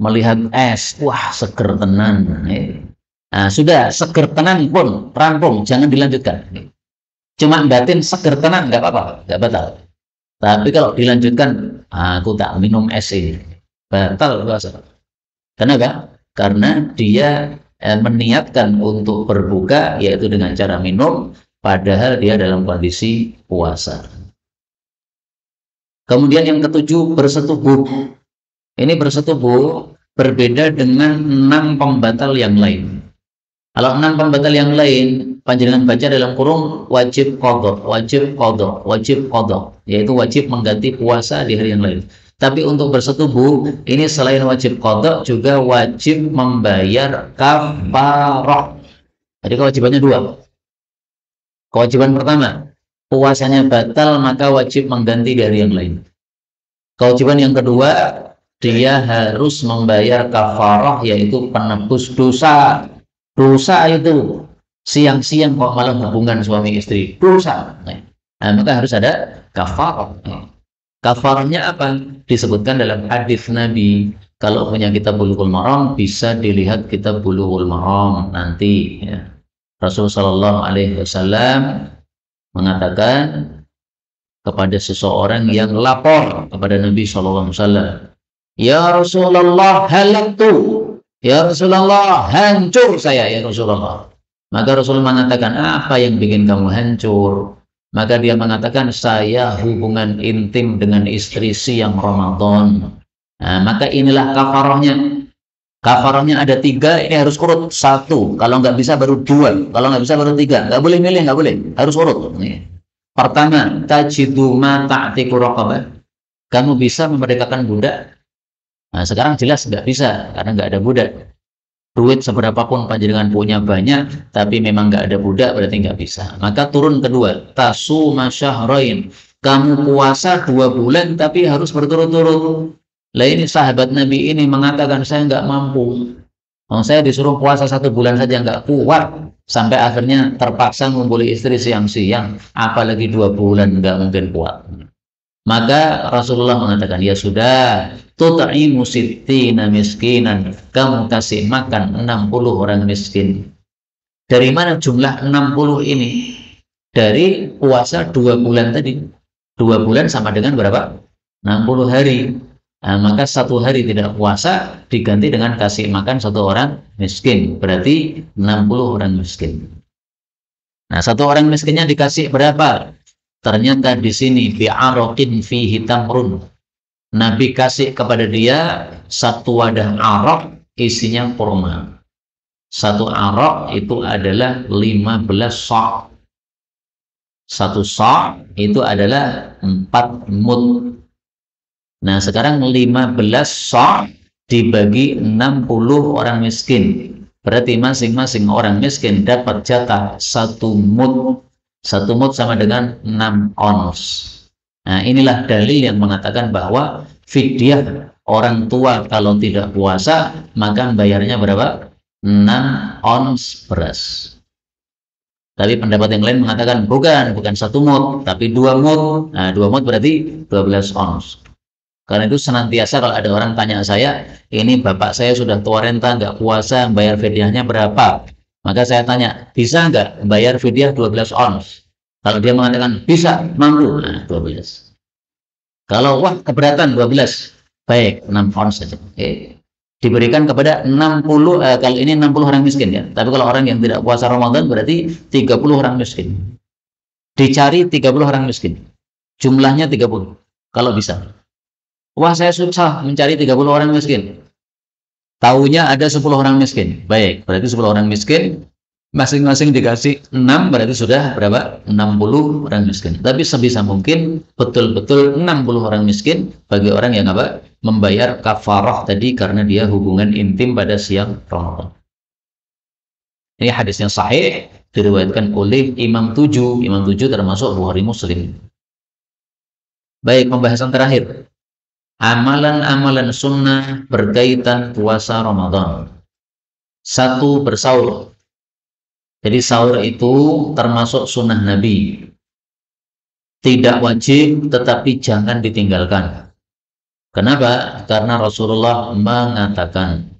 Melihat es, wah seger tenan. Nah, sudah seger tenan pun rampung, jangan dilanjutkan. Cuma batin seger tenan nggak apa-apa, nggak batal. Tapi kalau dilanjutkan, aku tak minum es ini, batal puasa. Kenapa? Karena dia meniatkan untuk berbuka, yaitu dengan cara minum, padahal dia dalam kondisi puasa. Kemudian yang ketujuh, bersetubuh. Ini bersetubuh berbeda dengan 6 pembatal yang lain. Kalau 6 pembatal yang lain, panjenengan baca dalam kurung wajib qadha, wajib qadha, wajib qadha, yaitu wajib mengganti puasa di hari yang lain. Tapi untuk bersetubuh, ini selain wajib qadha juga wajib membayar kafarah. Jadi kewajibannya 2. Kewajiban pertama, puasanya batal maka wajib mengganti di hari yang lain. Kewajiban yang kedua, dia harus membayar kafarah, yaitu penebus dosa. Dosa itu siang-siang kok malah hubungan suami istri, dosa. Nah, maka harus ada kafarah. Kafarahnya apa? Disebutkan dalam hadis Nabi. Kalau punya kitab Bulughul Maram, bisa dilihat kitab Bulughul Maram nanti. Ya. Rasulullah Shallallahu Alaihi Wasallam mengatakan kepada seseorang yang lapor kepada Nabi Shallallahu Alaihi Wasallam, ya Rasulullah halaktu, ya Rasulullah hancur saya ya Rasulullah. Maka Rasul mengatakan, apa yang bikin kamu hancur? Maka dia mengatakan, saya hubungan intim dengan istri siang Ramadan. Nah, maka inilah kafarahnya. Kafarahnya ada 3, ini harus urut 1. Kalau nggak bisa baru 2. Kalau nggak bisa baru 3. Nggak boleh milih, nggak boleh. Harus urut. Pertama, tajidu ma ta'tiku raqabah. Kamu bisa memerdekakan budak. Nah, sekarang jelas nggak bisa, karena nggak ada budak. Duit seberapapun panjenengan punya banyak, tapi memang nggak ada budak, berarti nggak bisa. Maka turun kedua, tasuma syahrain. Kamu puasa 2 bulan, tapi harus berturut-turut. Lah ini sahabat Nabi ini mengatakan, saya nggak mampu. Saya disuruh puasa 1 bulan saja nggak kuat. Sampai akhirnya terpaksa ngumpuli istri siang-siang. Apalagi 2 bulan, nggak mungkin kuat. Maka Rasulullah mengatakan, ya sudah, tut'imu sittina miskinan, kamu kasih makan 60 orang miskin. Dari mana jumlah 60 ini? Dari puasa 2 bulan tadi. 2 bulan sama dengan berapa? 60 hari. Nah, maka 1 hari tidak puasa diganti dengan kasih makan 1 orang miskin. Berarti 60 orang miskin. Nah, 1 orang miskinnya dikasih berapa? Ternyata di sini bi'araqin fihi tamrun. Nabi kasih kepada dia 1 wadah arak isinya kurma. 1 arak itu adalah 15 sa'. 1 sa' itu adalah 4 mud. Nah, sekarang 15 sa' dibagi 60 orang miskin. Berarti masing-masing orang miskin dapat jatah 1 mud. 1 mud sama dengan 6 ons. Nah, inilah dalil yang mengatakan bahwa fidyah orang tua kalau tidak puasa, maka bayarnya berapa? 6 ons beras. Tapi pendapat yang lain mengatakan bukan satu mud, tapi 2 mud. Nah, 2 mud berarti 12 ons. Karena itu senantiasa kalau ada orang tanya saya, ini bapak saya sudah tua renta, nggak puasa, bayar fidyahnya berapa? Maka saya tanya, bisa nggak bayar fidyah 12 ons? Kalau dia mengatakan bisa, mampu, nah 12. Kalau wah keberatan 12, baik 6 ons saja. Oke. Diberikan kepada 60, kalau ini 60 orang miskin ya. Tapi kalau orang yang tidak puasa Ramadan berarti 30 orang miskin. Dicari 30 orang miskin. Jumlahnya 30. Kalau bisa. Wah, saya susah mencari 30 orang miskin. Taunya ada 10 orang miskin. Baik, berarti 10 orang miskin masing-masing dikasih 6, berarti sudah berapa? 60 orang miskin. Tapi sebisa mungkin betul-betul 60 orang miskin bagi orang yang apa? Membayar kafarah tadi karena dia hubungan intim pada siang Ramadan. Ini hadis yang sahih diriwayatkan oleh Imam 7. Imam 7 termasuk Bukhari Muslim. Baik, pembahasan terakhir. Amalan-amalan sunnah berkaitan puasa Ramadan. 1. Bersaur. Jadi sahur itu termasuk sunnah Nabi. Tidak wajib, tetapi jangan ditinggalkan. Kenapa? Karena Rasulullah mengatakan,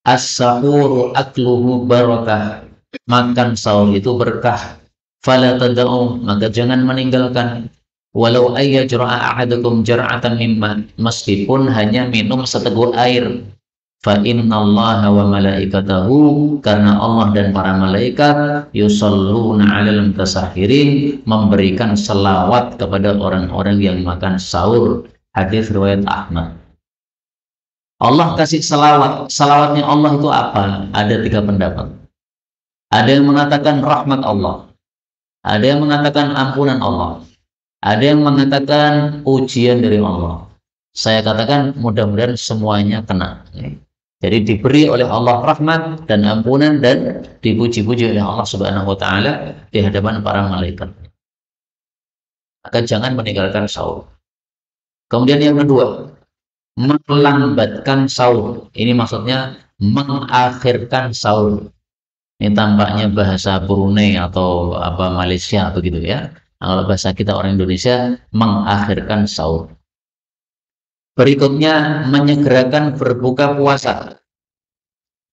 as-sahuru akluhu barakah. Makan sahur itu berkah. Fala tada'u, maka jangan meninggalkan. Walau ayyajra'a ahadukum jar'atan mimma, meskipun hanya minum seteguk air. Fa innallaha wa malaikatahu, karena Allah dan para malaikat yusalluna 'alal mutasahhirin, memberikan selawat kepada orang-orang yang makan sahur. Hadis riwayat Ahmad. Allah kasih selawat. Selawatnya Allah itu apa? Ada 3 pendapat. Ada yang mengatakan rahmat Allah. Ada yang mengatakan ampunan Allah. Ada yang mengatakan ujian dari Allah. Saya katakan mudah-mudahan semuanya kena. Jadi diberi oleh Allah rahmat dan ampunan dan dipuji-puji oleh Allah Subhanahu wa taala di hadapan para malaikat. Maka jangan meninggalkan sahur. Kemudian yang kedua, melambatkan sahur. Ini maksudnya mengakhirkan sahur. Ini tampaknya bahasa Brunei atau apa Malaysia begitu ya. Nah, kalau bahasa kita orang Indonesia, mengakhirkan sahur. Berikutnya, menyegerakan berbuka puasa.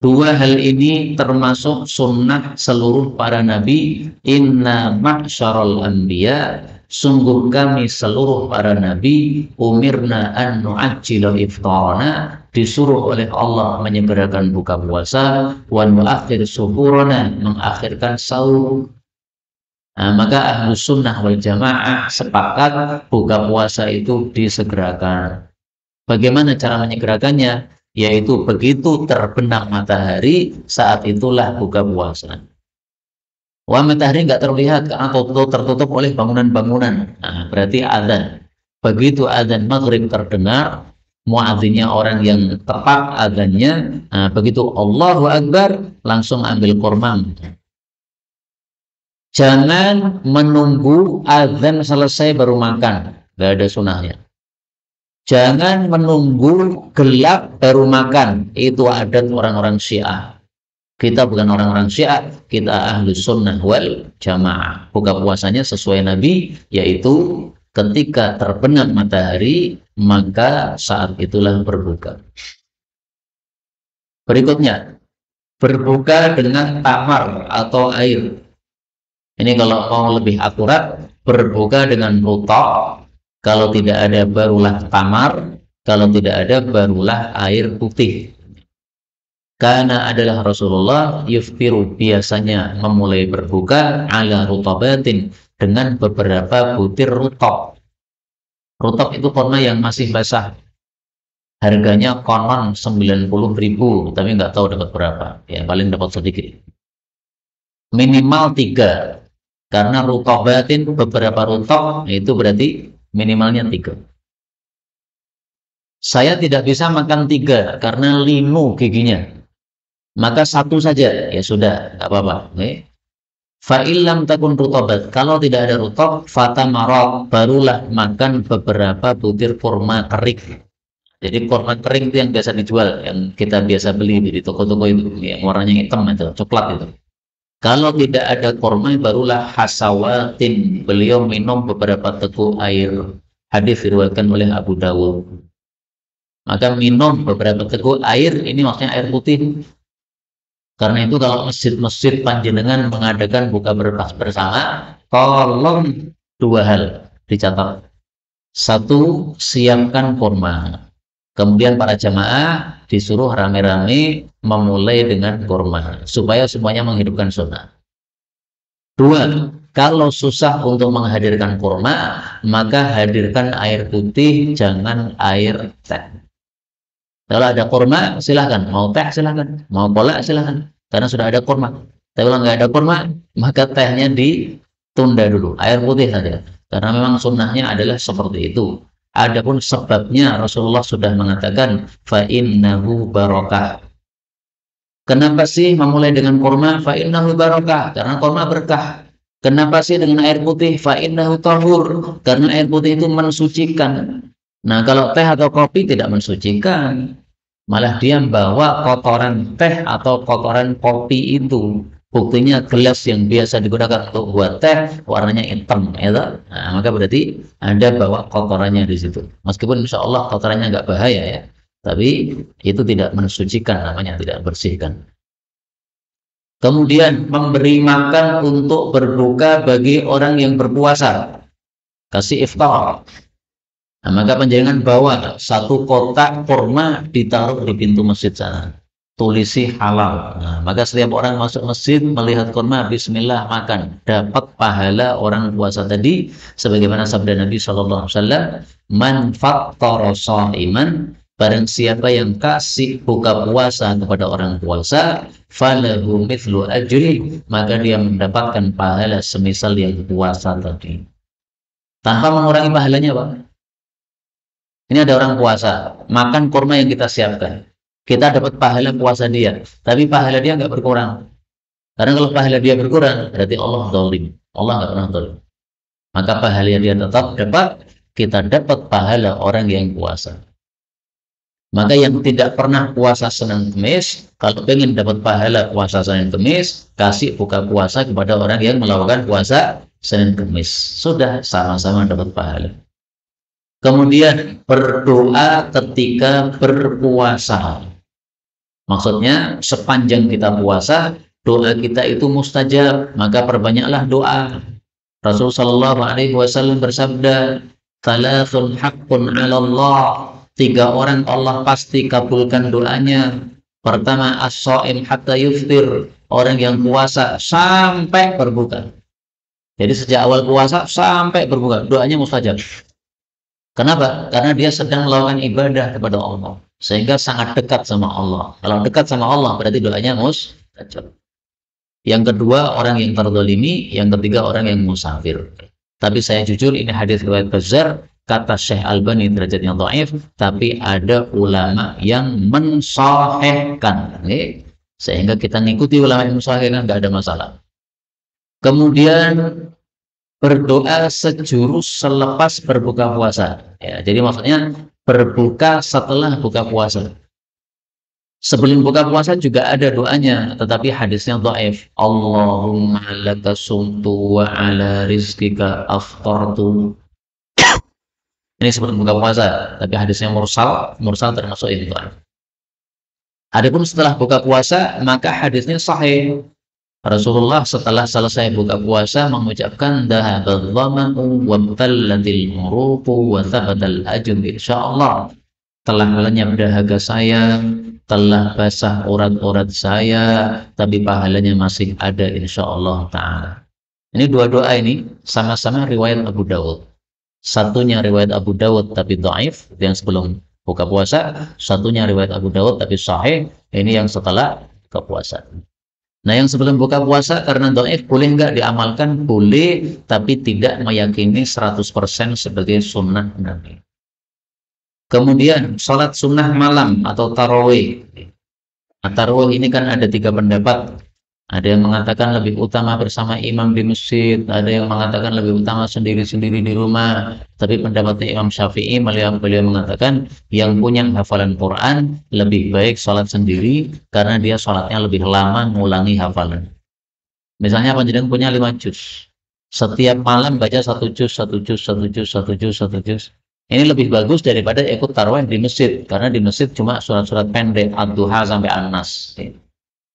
2 hal ini termasuk sunnah seluruh para nabi. Inna ma'syarul anbiya, sungguh kami seluruh para nabi, umirna an nu'ajjila iftarana, disuruh oleh Allah menyegerakan buka puasa, wa nu'akhir suhurana, mengakhirkan sahur. Nah, maka Ahlus Sunnah wal Jamaah sepakat buka puasa itu disegerakan. Bagaimana cara menyegerakannya? Yaitu begitu terbenam matahari, saat itulah buka puasa. Wah, matahari nggak terlihat karena tertutup oleh bangunan-bangunan. Nah, berarti adzan. Begitu adzan maghrib terdengar, muadzinnya orang yang tepat adzannya, nah, begitu Allahu Akbar, langsung ambil kurma. Jangan menunggu adzan selesai baru makan, nggak ada sunnahnya. Jangan menunggu gelap baru makan, itu adat orang-orang Syiah. Kita bukan orang-orang Syiah, kita Ahlus Sunnah wal Jamaah. Buka puasanya sesuai Nabi, yaitu ketika terbenam matahari, maka saat itulah berbuka. Berikutnya, berbuka dengan tamar atau air. Ini kalau mau lebih akurat, berbuka dengan rutab. Kalau tidak ada barulah tamar, kalau tidak ada barulah air putih. Karena adalah Rasulullah yuftiru, biasanya memulai berbuka ala rutabatin, dengan beberapa butir rutab. Rutab itu kurma yang masih basah. Harganya konon 90.000, tapi nggak tahu dapat berapa. Ya, paling dapat sedikit. Minimal 3. Karena rutabatin beberapa rutab, itu berarti minimalnya 3. Saya tidak bisa makan 3 karena linu giginya. Maka 1 saja, ya sudah, nggak apa-apa. Okay. Fa'ilam takun rutabat, kalau tidak ada rutab, fatamarat, barulah makan beberapa butir kurma kering. Jadi kurma kering itu yang biasa dijual, yang kita biasa beli di toko-toko itu, yang warnanya hitam itu, coklat itu. Kalau tidak ada kurma, barulah hasawatin, beliau minum beberapa teguk air. Hadis diriwayatkan oleh Abu Dawud. Maka minum beberapa teguk air, ini maksudnya air putih. Karena itu kalau masjid-masjid panjenengan mengadakan buka bersama, tolong dua hal dicatat. Satu, siapkan kurma. Kemudian para jamaah disuruh rame-rame memulai dengan kurma supaya semuanya menghidupkan sunnah. Dua, kalau susah untuk menghadirkan kurma, maka hadirkan air putih, jangan air teh. Kalau ada kurma, silahkan. Mau teh, silahkan. Mau kolak, silahkan. Karena sudah ada kurma. Tapi kalau nggak ada kurma, maka tehnya ditunda dulu. Air putih saja. Karena memang sunnahnya adalah seperti itu. Adapun sebabnya Rasulullah sudah mengatakan, fa'innahu barokah. Kenapa sih memulai dengan kurma? Fa'innahu barokah. Karena kurma berkah. Kenapa sih dengan air putih? Fa'innahu tahur. Karena air putih itu mensucikan. Nah, kalau teh atau kopi tidak mensucikan. Malah dia membawa kotoran teh atau kotoran kopi itu. Buktinya gelas yang biasa digunakan untuk buat teh warnanya hitam, ya. Nah, maka berarti Anda bawa kotorannya di situ. Meskipun insya Allah kotorannya nggak bahaya ya, tapi itu tidak mensucikan, namanya tidak bersihkan. Kemudian memberi makan untuk berbuka bagi orang yang berpuasa, kasih iftar. Nah, maka panjenengan bawa satu kotak kurma ditaruh di pintu masjid sana. Tulisi halal. Nah, maka setiap orang masuk masjid melihat kurma, bismillah makan. Dapat pahala orang puasa tadi. Sebagaimana sabda Nabi SAW, man fattara sha'iman, barang siapa yang kasih buka puasa kepada orang puasa, falahu mithlu ajri, maka dia mendapatkan pahala semisal yang puasa tadi. Tanpa mengurangi pahalanya, Pak. Ini ada orang puasa, makan kurma yang kita siapkan. Kita dapat pahala puasa dia, tapi pahala dia nggak berkurang. Karena kalau pahala dia berkurang, berarti Allah zalim. Allah nggak pernah zalim. Maka pahala dia tetap dapat, kita dapat pahala orang yang puasa. Maka yang tidak pernah puasa Senin Kemis, kalau pengen dapat pahala puasa Senin Kemis, kasih buka puasa kepada orang yang melakukan puasa Senin Kemis. Sudah sama-sama dapat pahala. Kemudian berdoa ketika berpuasa. Maksudnya sepanjang kita puasa, doa kita itu mustajab, maka perbanyaklah doa. Rasulullah Shallallahu Alaihi Wasallam bersabda, "Thalathun haqqun 'ala Allah." Tiga orang Allah pasti kabulkan doanya. Pertama, as-shaim hatta yuftir, orang yang puasa sampai berbuka. Jadi sejak awal puasa sampai berbuka, doanya mustajab. Kenapa? Karena dia sedang melakukan ibadah kepada Allah, sehingga sangat dekat sama Allah. Kalau dekat sama Allah, berarti doanya mustajab. Yang kedua, orang yang terzalimi. Yang ketiga, orang yang musafir. Tapi saya jujur, ini hadis riwayat Bazzar, kata Syekh Albani derajatnya dhaif, tapi ada ulama yang mensahihkan. Sehingga kita ngikuti ulama yang mensahihkan, nggak ada masalah. Kemudian berdoa sejurus selepas berbuka puasa. Ya, jadi maksudnya berbuka setelah buka puasa. Sebelum buka puasa juga ada doanya, tetapi hadisnya dhaif. Allahumma laka sumtu wa ala rizqika aftartu. Ini sebelum buka puasa, tapi hadisnya mursal termasuk itu. Adapun setelah buka puasa, maka hadisnya sahih. Rasulullah setelah selesai buka puasa mengucapkan dhahabadh dhama'u wabtallatil muruqu wa thabatal ajr, insyaallah telah lenyap dahaga saya, telah basah urat-urat saya, tapi pahalanya masih ada insyaallah ta'ala. Ini dua doa ini sama-sama riwayat Abu Dawud. Satunya riwayat Abu Dawud tapi dhaif, yang sebelum buka puasa. Satunya riwayat Abu Dawud tapi sahih, ini yang setelah buka puasa. Nah, yang sebelum buka puasa karena dhaif boleh nggak diamalkan? Boleh, tapi tidak meyakini 100% sebagai sunnah Nabi. Kemudian sholat sunnah malam atau tarawih. Nah, tarawih ini kan ada 3 pendapat. Ada yang mengatakan lebih utama bersama imam di masjid, ada yang mengatakan lebih utama sendiri-sendiri di rumah. Tapi pendapatnya Imam Syafi'i, beliau mengatakan yang punya hafalan Quran lebih baik sholat sendiri karena dia sholatnya lebih lama mengulangi hafalan. Misalnya panjenengan punya 5 juz. Setiap malam baca 1 juz, 1 juz, 1 juz, 1 juz, 1 juz. Ini lebih bagus daripada ikut tarawih di masjid, karena di masjid cuma surat-surat pendek, Ad-Duha sampai An-Nas.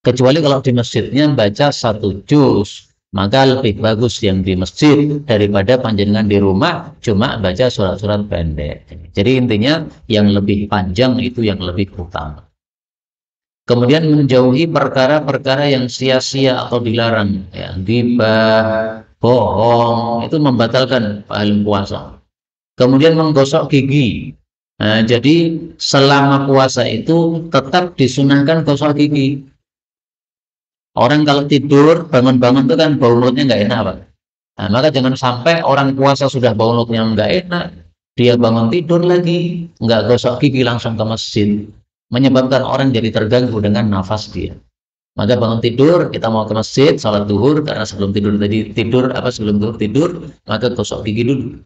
Kecuali kalau di masjidnya baca 1 juz, maka lebih bagus yang di masjid daripada panjenengan di rumah cuma baca surat-surat pendek. Jadi intinya yang lebih panjang itu yang lebih utama. Kemudian menjauhi perkara-perkara yang sia-sia atau dilarang, ya, ghibah, bohong, itu membatalkan pahala puasa. Kemudian menggosok gigi. Nah, jadi selama puasa itu tetap disunahkan gosok gigi. Orang kalau tidur bangun-bangun itu kan bau mulutnya nggak enak, Pak. Nah, maka jangan sampai orang puasa sudah bau mulutnya nggak enak, dia bangun tidur lagi, nggak gosok gigi langsung ke masjid, menyebabkan orang jadi terganggu dengan nafas dia. Maka bangun tidur, kita mau ke masjid, sholat duhur, karena sebelum tidur tadi sebelum tidur, maka gosok gigi dulu.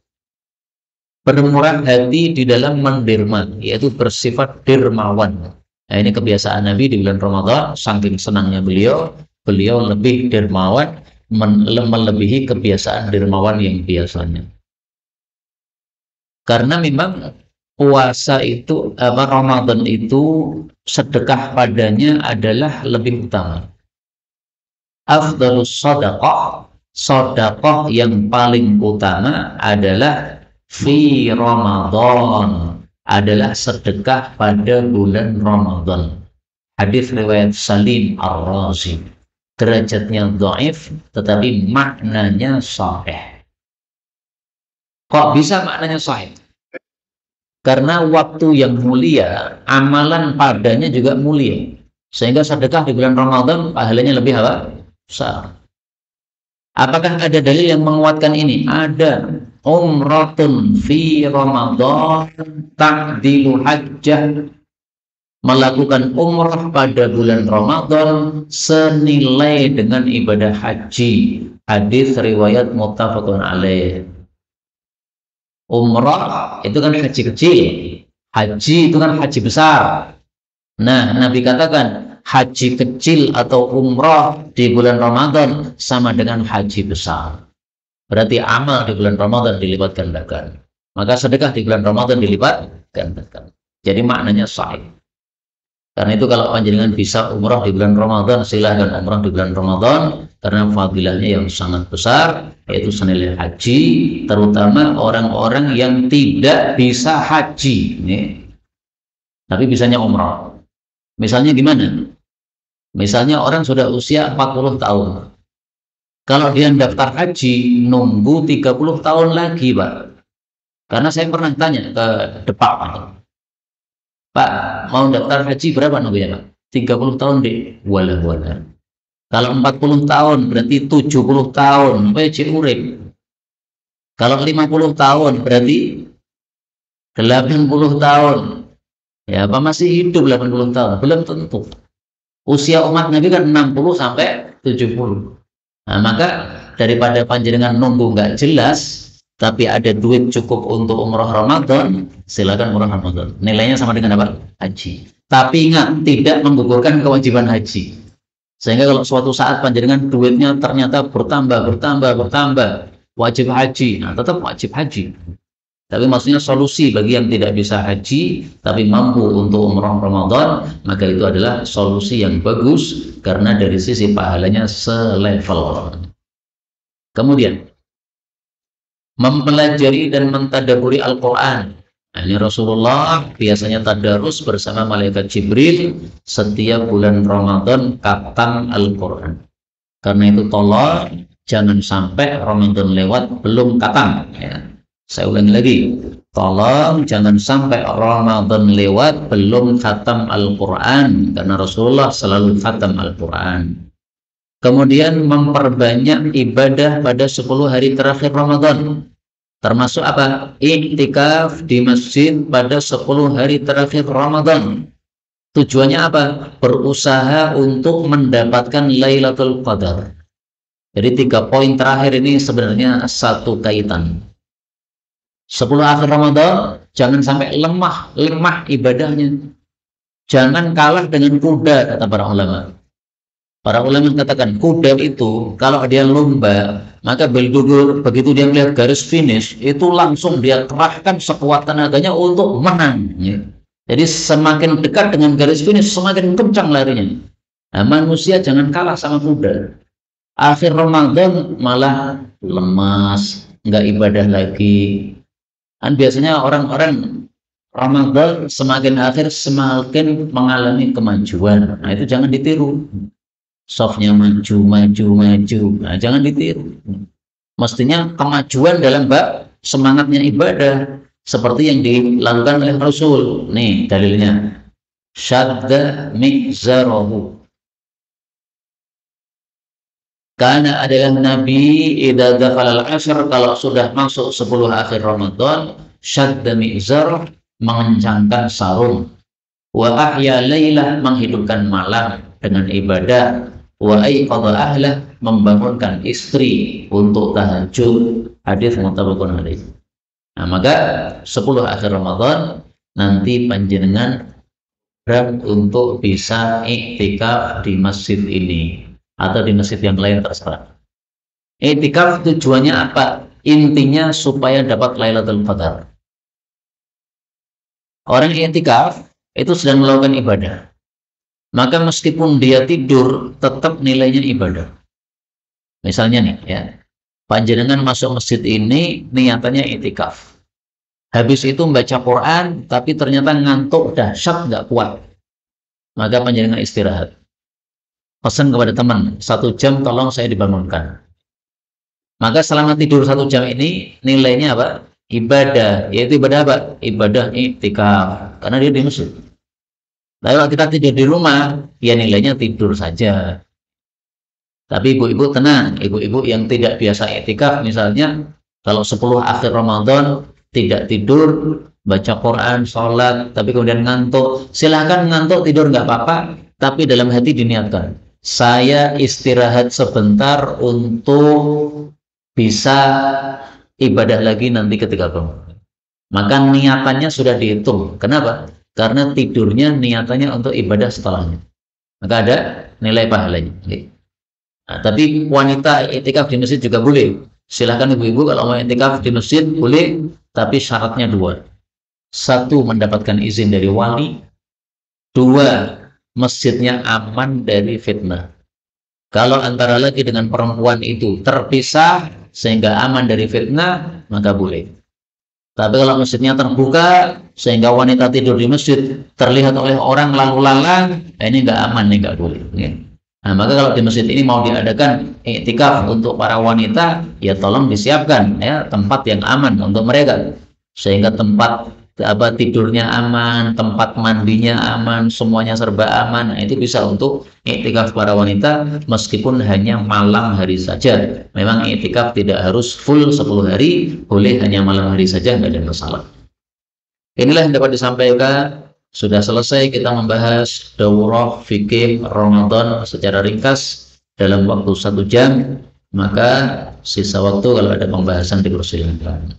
Bermurah hati di dalam menderma, yaitu bersifat dermawan. Nah, ini kebiasaan Nabi di bulan Ramadan, saking senangnya beliau lebih dermawan, melebihi kebiasaan dermawan yang biasanya. Karena memang puasa itu, Ramadan itu sedekah padanya adalah lebih utama. Afdhalus shadaqah, sedekah yang paling utama adalah fi Ramadan, adalah sedekah pada bulan Ramadan. Hadis riwayat Salim Ar-Razi. Derajatnya dhaif tetapi maknanya sahih. Kok bisa maknanya sahih? Karena waktu yang mulia, amalan padanya juga mulia. Sehingga sedekah di bulan Ramadan pahalanya lebih apa? Besar. Apakah ada dalil yang menguatkan ini? Ada. Umratun fi Ramadan ta'dilu hajjah. Melakukan umrah pada bulan Ramadan senilai dengan ibadah haji. Hadis riwayat muttafaqun alaih. Umrah itu kan haji kecil, haji itu kan haji besar. Nah, Nabi katakan haji kecil atau umrah di bulan Ramadan sama dengan haji besar. Berarti amal di bulan Ramadan dilipat gandakan. Maka sedekah di bulan Ramadan dilipat gandakan. Jadi maknanya sahih. Karena itu kalau panjenengan bisa umrah di bulan Ramadan, silahkan umrah di bulan Ramadan, karena fadilahnya yang sangat besar, yaitu senilai haji, terutama orang-orang yang tidak bisa haji, tapi bisanya umrah. Misalnya gimana? Misalnya orang sudah usia 40 tahun. Kalau dia daftar haji, nunggu 30 tahun lagi, Pak. Karena saya pernah tanya ke Depak, Pak, mau daftar haji berapa nunggunya, Pak? 30 tahun deh. Walah. Kalau 40 tahun berarti 70 tahun. Wajib urip. Kalau 50 tahun berarti 80 tahun. Ya, apa masih hidup 80 tahun? Belum tentu. Usia umat Nabi kan 60 sampai 70. Nah, maka daripada panjenengan nunggu nggak jelas, tapi ada duit cukup untuk umroh Ramadan, silakan umroh Ramadan. Nilainya sama dengan apa? Haji. Tapi ingat, tidak menggugurkan kewajiban haji. Sehingga kalau suatu saat panjenengan duitnya ternyata bertambah, wajib haji, nah tetap wajib haji. Tapi maksudnya solusi bagi yang tidak bisa haji, tapi mampu untuk umroh Ramadan, maka itu adalah solusi yang bagus, karena dari sisi pahalanya selevel. Kemudian, mempelajari dan mentadaburi Al-Quran. Nah, ini Rasulullah biasanya tadarus bersama malaikat Jibril setiap bulan Ramadan khatam Al-Quran. Karena itu tolong jangan sampai Ramadan lewat belum khatam. Ya. Saya ulangi lagi, tolong jangan sampai Ramadan lewat belum khatam Al-Quran, karena Rasulullah selalu khatam Al-Quran. Kemudian memperbanyak ibadah pada 10 hari terakhir Ramadan. Termasuk apa? Iktikaf di masjid pada 10 hari terakhir Ramadan. Tujuannya apa? Berusaha untuk mendapatkan Lailatul Qadar. Jadi 3 poin terakhir ini sebenarnya satu kaitan. 10 akhir Ramadan, jangan sampai lemah ibadahnya. Jangan kalah dengan kuda, kata para ulama. Para ulama mengatakan kuda itu kalau dia lomba, maka begitu dia melihat garis finish itu langsung dia kerahkan sekuat tenaganya untuk menang. Ya. Jadi semakin dekat dengan garis finish semakin kencang larinya. Nah, manusia jangan kalah sama kuda. Akhir Ramadan malah lemas, nggak ibadah lagi. Kan biasanya orang-orang Ramadan semakin akhir semakin mengalami kemajuan. Nah, itu jangan ditiru. Softnya maju, maju, maju. Nah, jangan ditiru. Mestinya kemajuan dalam bab semangatnya ibadah seperti yang dilakukan oleh Rasul. Nih dalilnya. Syadda mizarahu. Karena adalah Nabi idza dzakhala al-ashr, kalau sudah masuk 10 akhir Ramadan, syadda mizarah, mengencangkan sarung, wa ahya lailah, menghidupkan malam dengan ibadah, wa aiqadha ahlah, membangunkan istri untuk tahajud. Hadis muttafaqun alaih. Nah, maka 10 akhir Ramadan nanti panjenengan untuk bisa iktikaf di masjid ini atau di masjid yang lain terserah. Iktikaf tujuannya apa? Intinya supaya dapat Lailatul Qadar. Orang iktikaf itu sedang melakukan ibadah. Maka meskipun dia tidur, tetap nilainya ibadah. Misalnya nih, ya, panjenengan masuk masjid ini niatannya iktikaf. Habis itu membaca Quran, tapi ternyata ngantuk dahsyat nggak kuat. Maka panjenengan istirahat. Pesan kepada teman, 1 jam tolong saya dibangunkan. Maka selama tidur 1 jam ini nilainya apa? Ibadah. Yaitu ibadah apa? Ibadah iktikaf. Karena dia di masjid. Tapi kalau kita tidur di rumah, ya nilainya tidur saja. Tapi ibu-ibu tenang, ibu-ibu yang tidak biasa iktikaf misalnya, kalau 10 akhir Ramadan tidak tidur, baca Quran, sholat, tapi kemudian ngantuk, silahkan ngantuk tidur nggak apa-apa, tapi dalam hati diniatkan, saya istirahat sebentar untuk bisa ibadah lagi nanti ketika bangun. Maka niatannya sudah dihitung. Kenapa? Karena tidurnya niatannya untuk ibadah setelahnya. Maka ada nilai pahalanya. Nah, tapi wanita iktikaf di masjid juga boleh. Silahkan ibu-ibu kalau mau iktikaf di masjid boleh, tapi syaratnya 2. 1, mendapatkan izin dari wali. 2, masjidnya aman dari fitnah. Kalau antara laki dengan perempuan itu terpisah sehingga aman dari fitnah, maka boleh. Tapi kalau masjidnya terbuka sehingga wanita tidur di masjid terlihat oleh orang lalu lalang, ini nggak aman, ini nggak boleh. Nah, maka kalau di masjid ini mau diadakan iktikaf untuk para wanita, ya tolong disiapkan ya tempat yang aman untuk mereka, sehingga tempat tidurnya aman, tempat mandinya aman, semuanya serba aman. Nah, itu bisa untuk iktikaf para wanita meskipun hanya malam hari saja. Memang iktikaf tidak harus full 10 hari, boleh hanya malam hari saja, nggak ada masalah. Inilah yang dapat disampaikan. Sudah selesai kita membahas daurah fikih Ramadan secara ringkas dalam waktu 1 jam. Maka sisa waktu kalau ada pembahasan dipersilakan.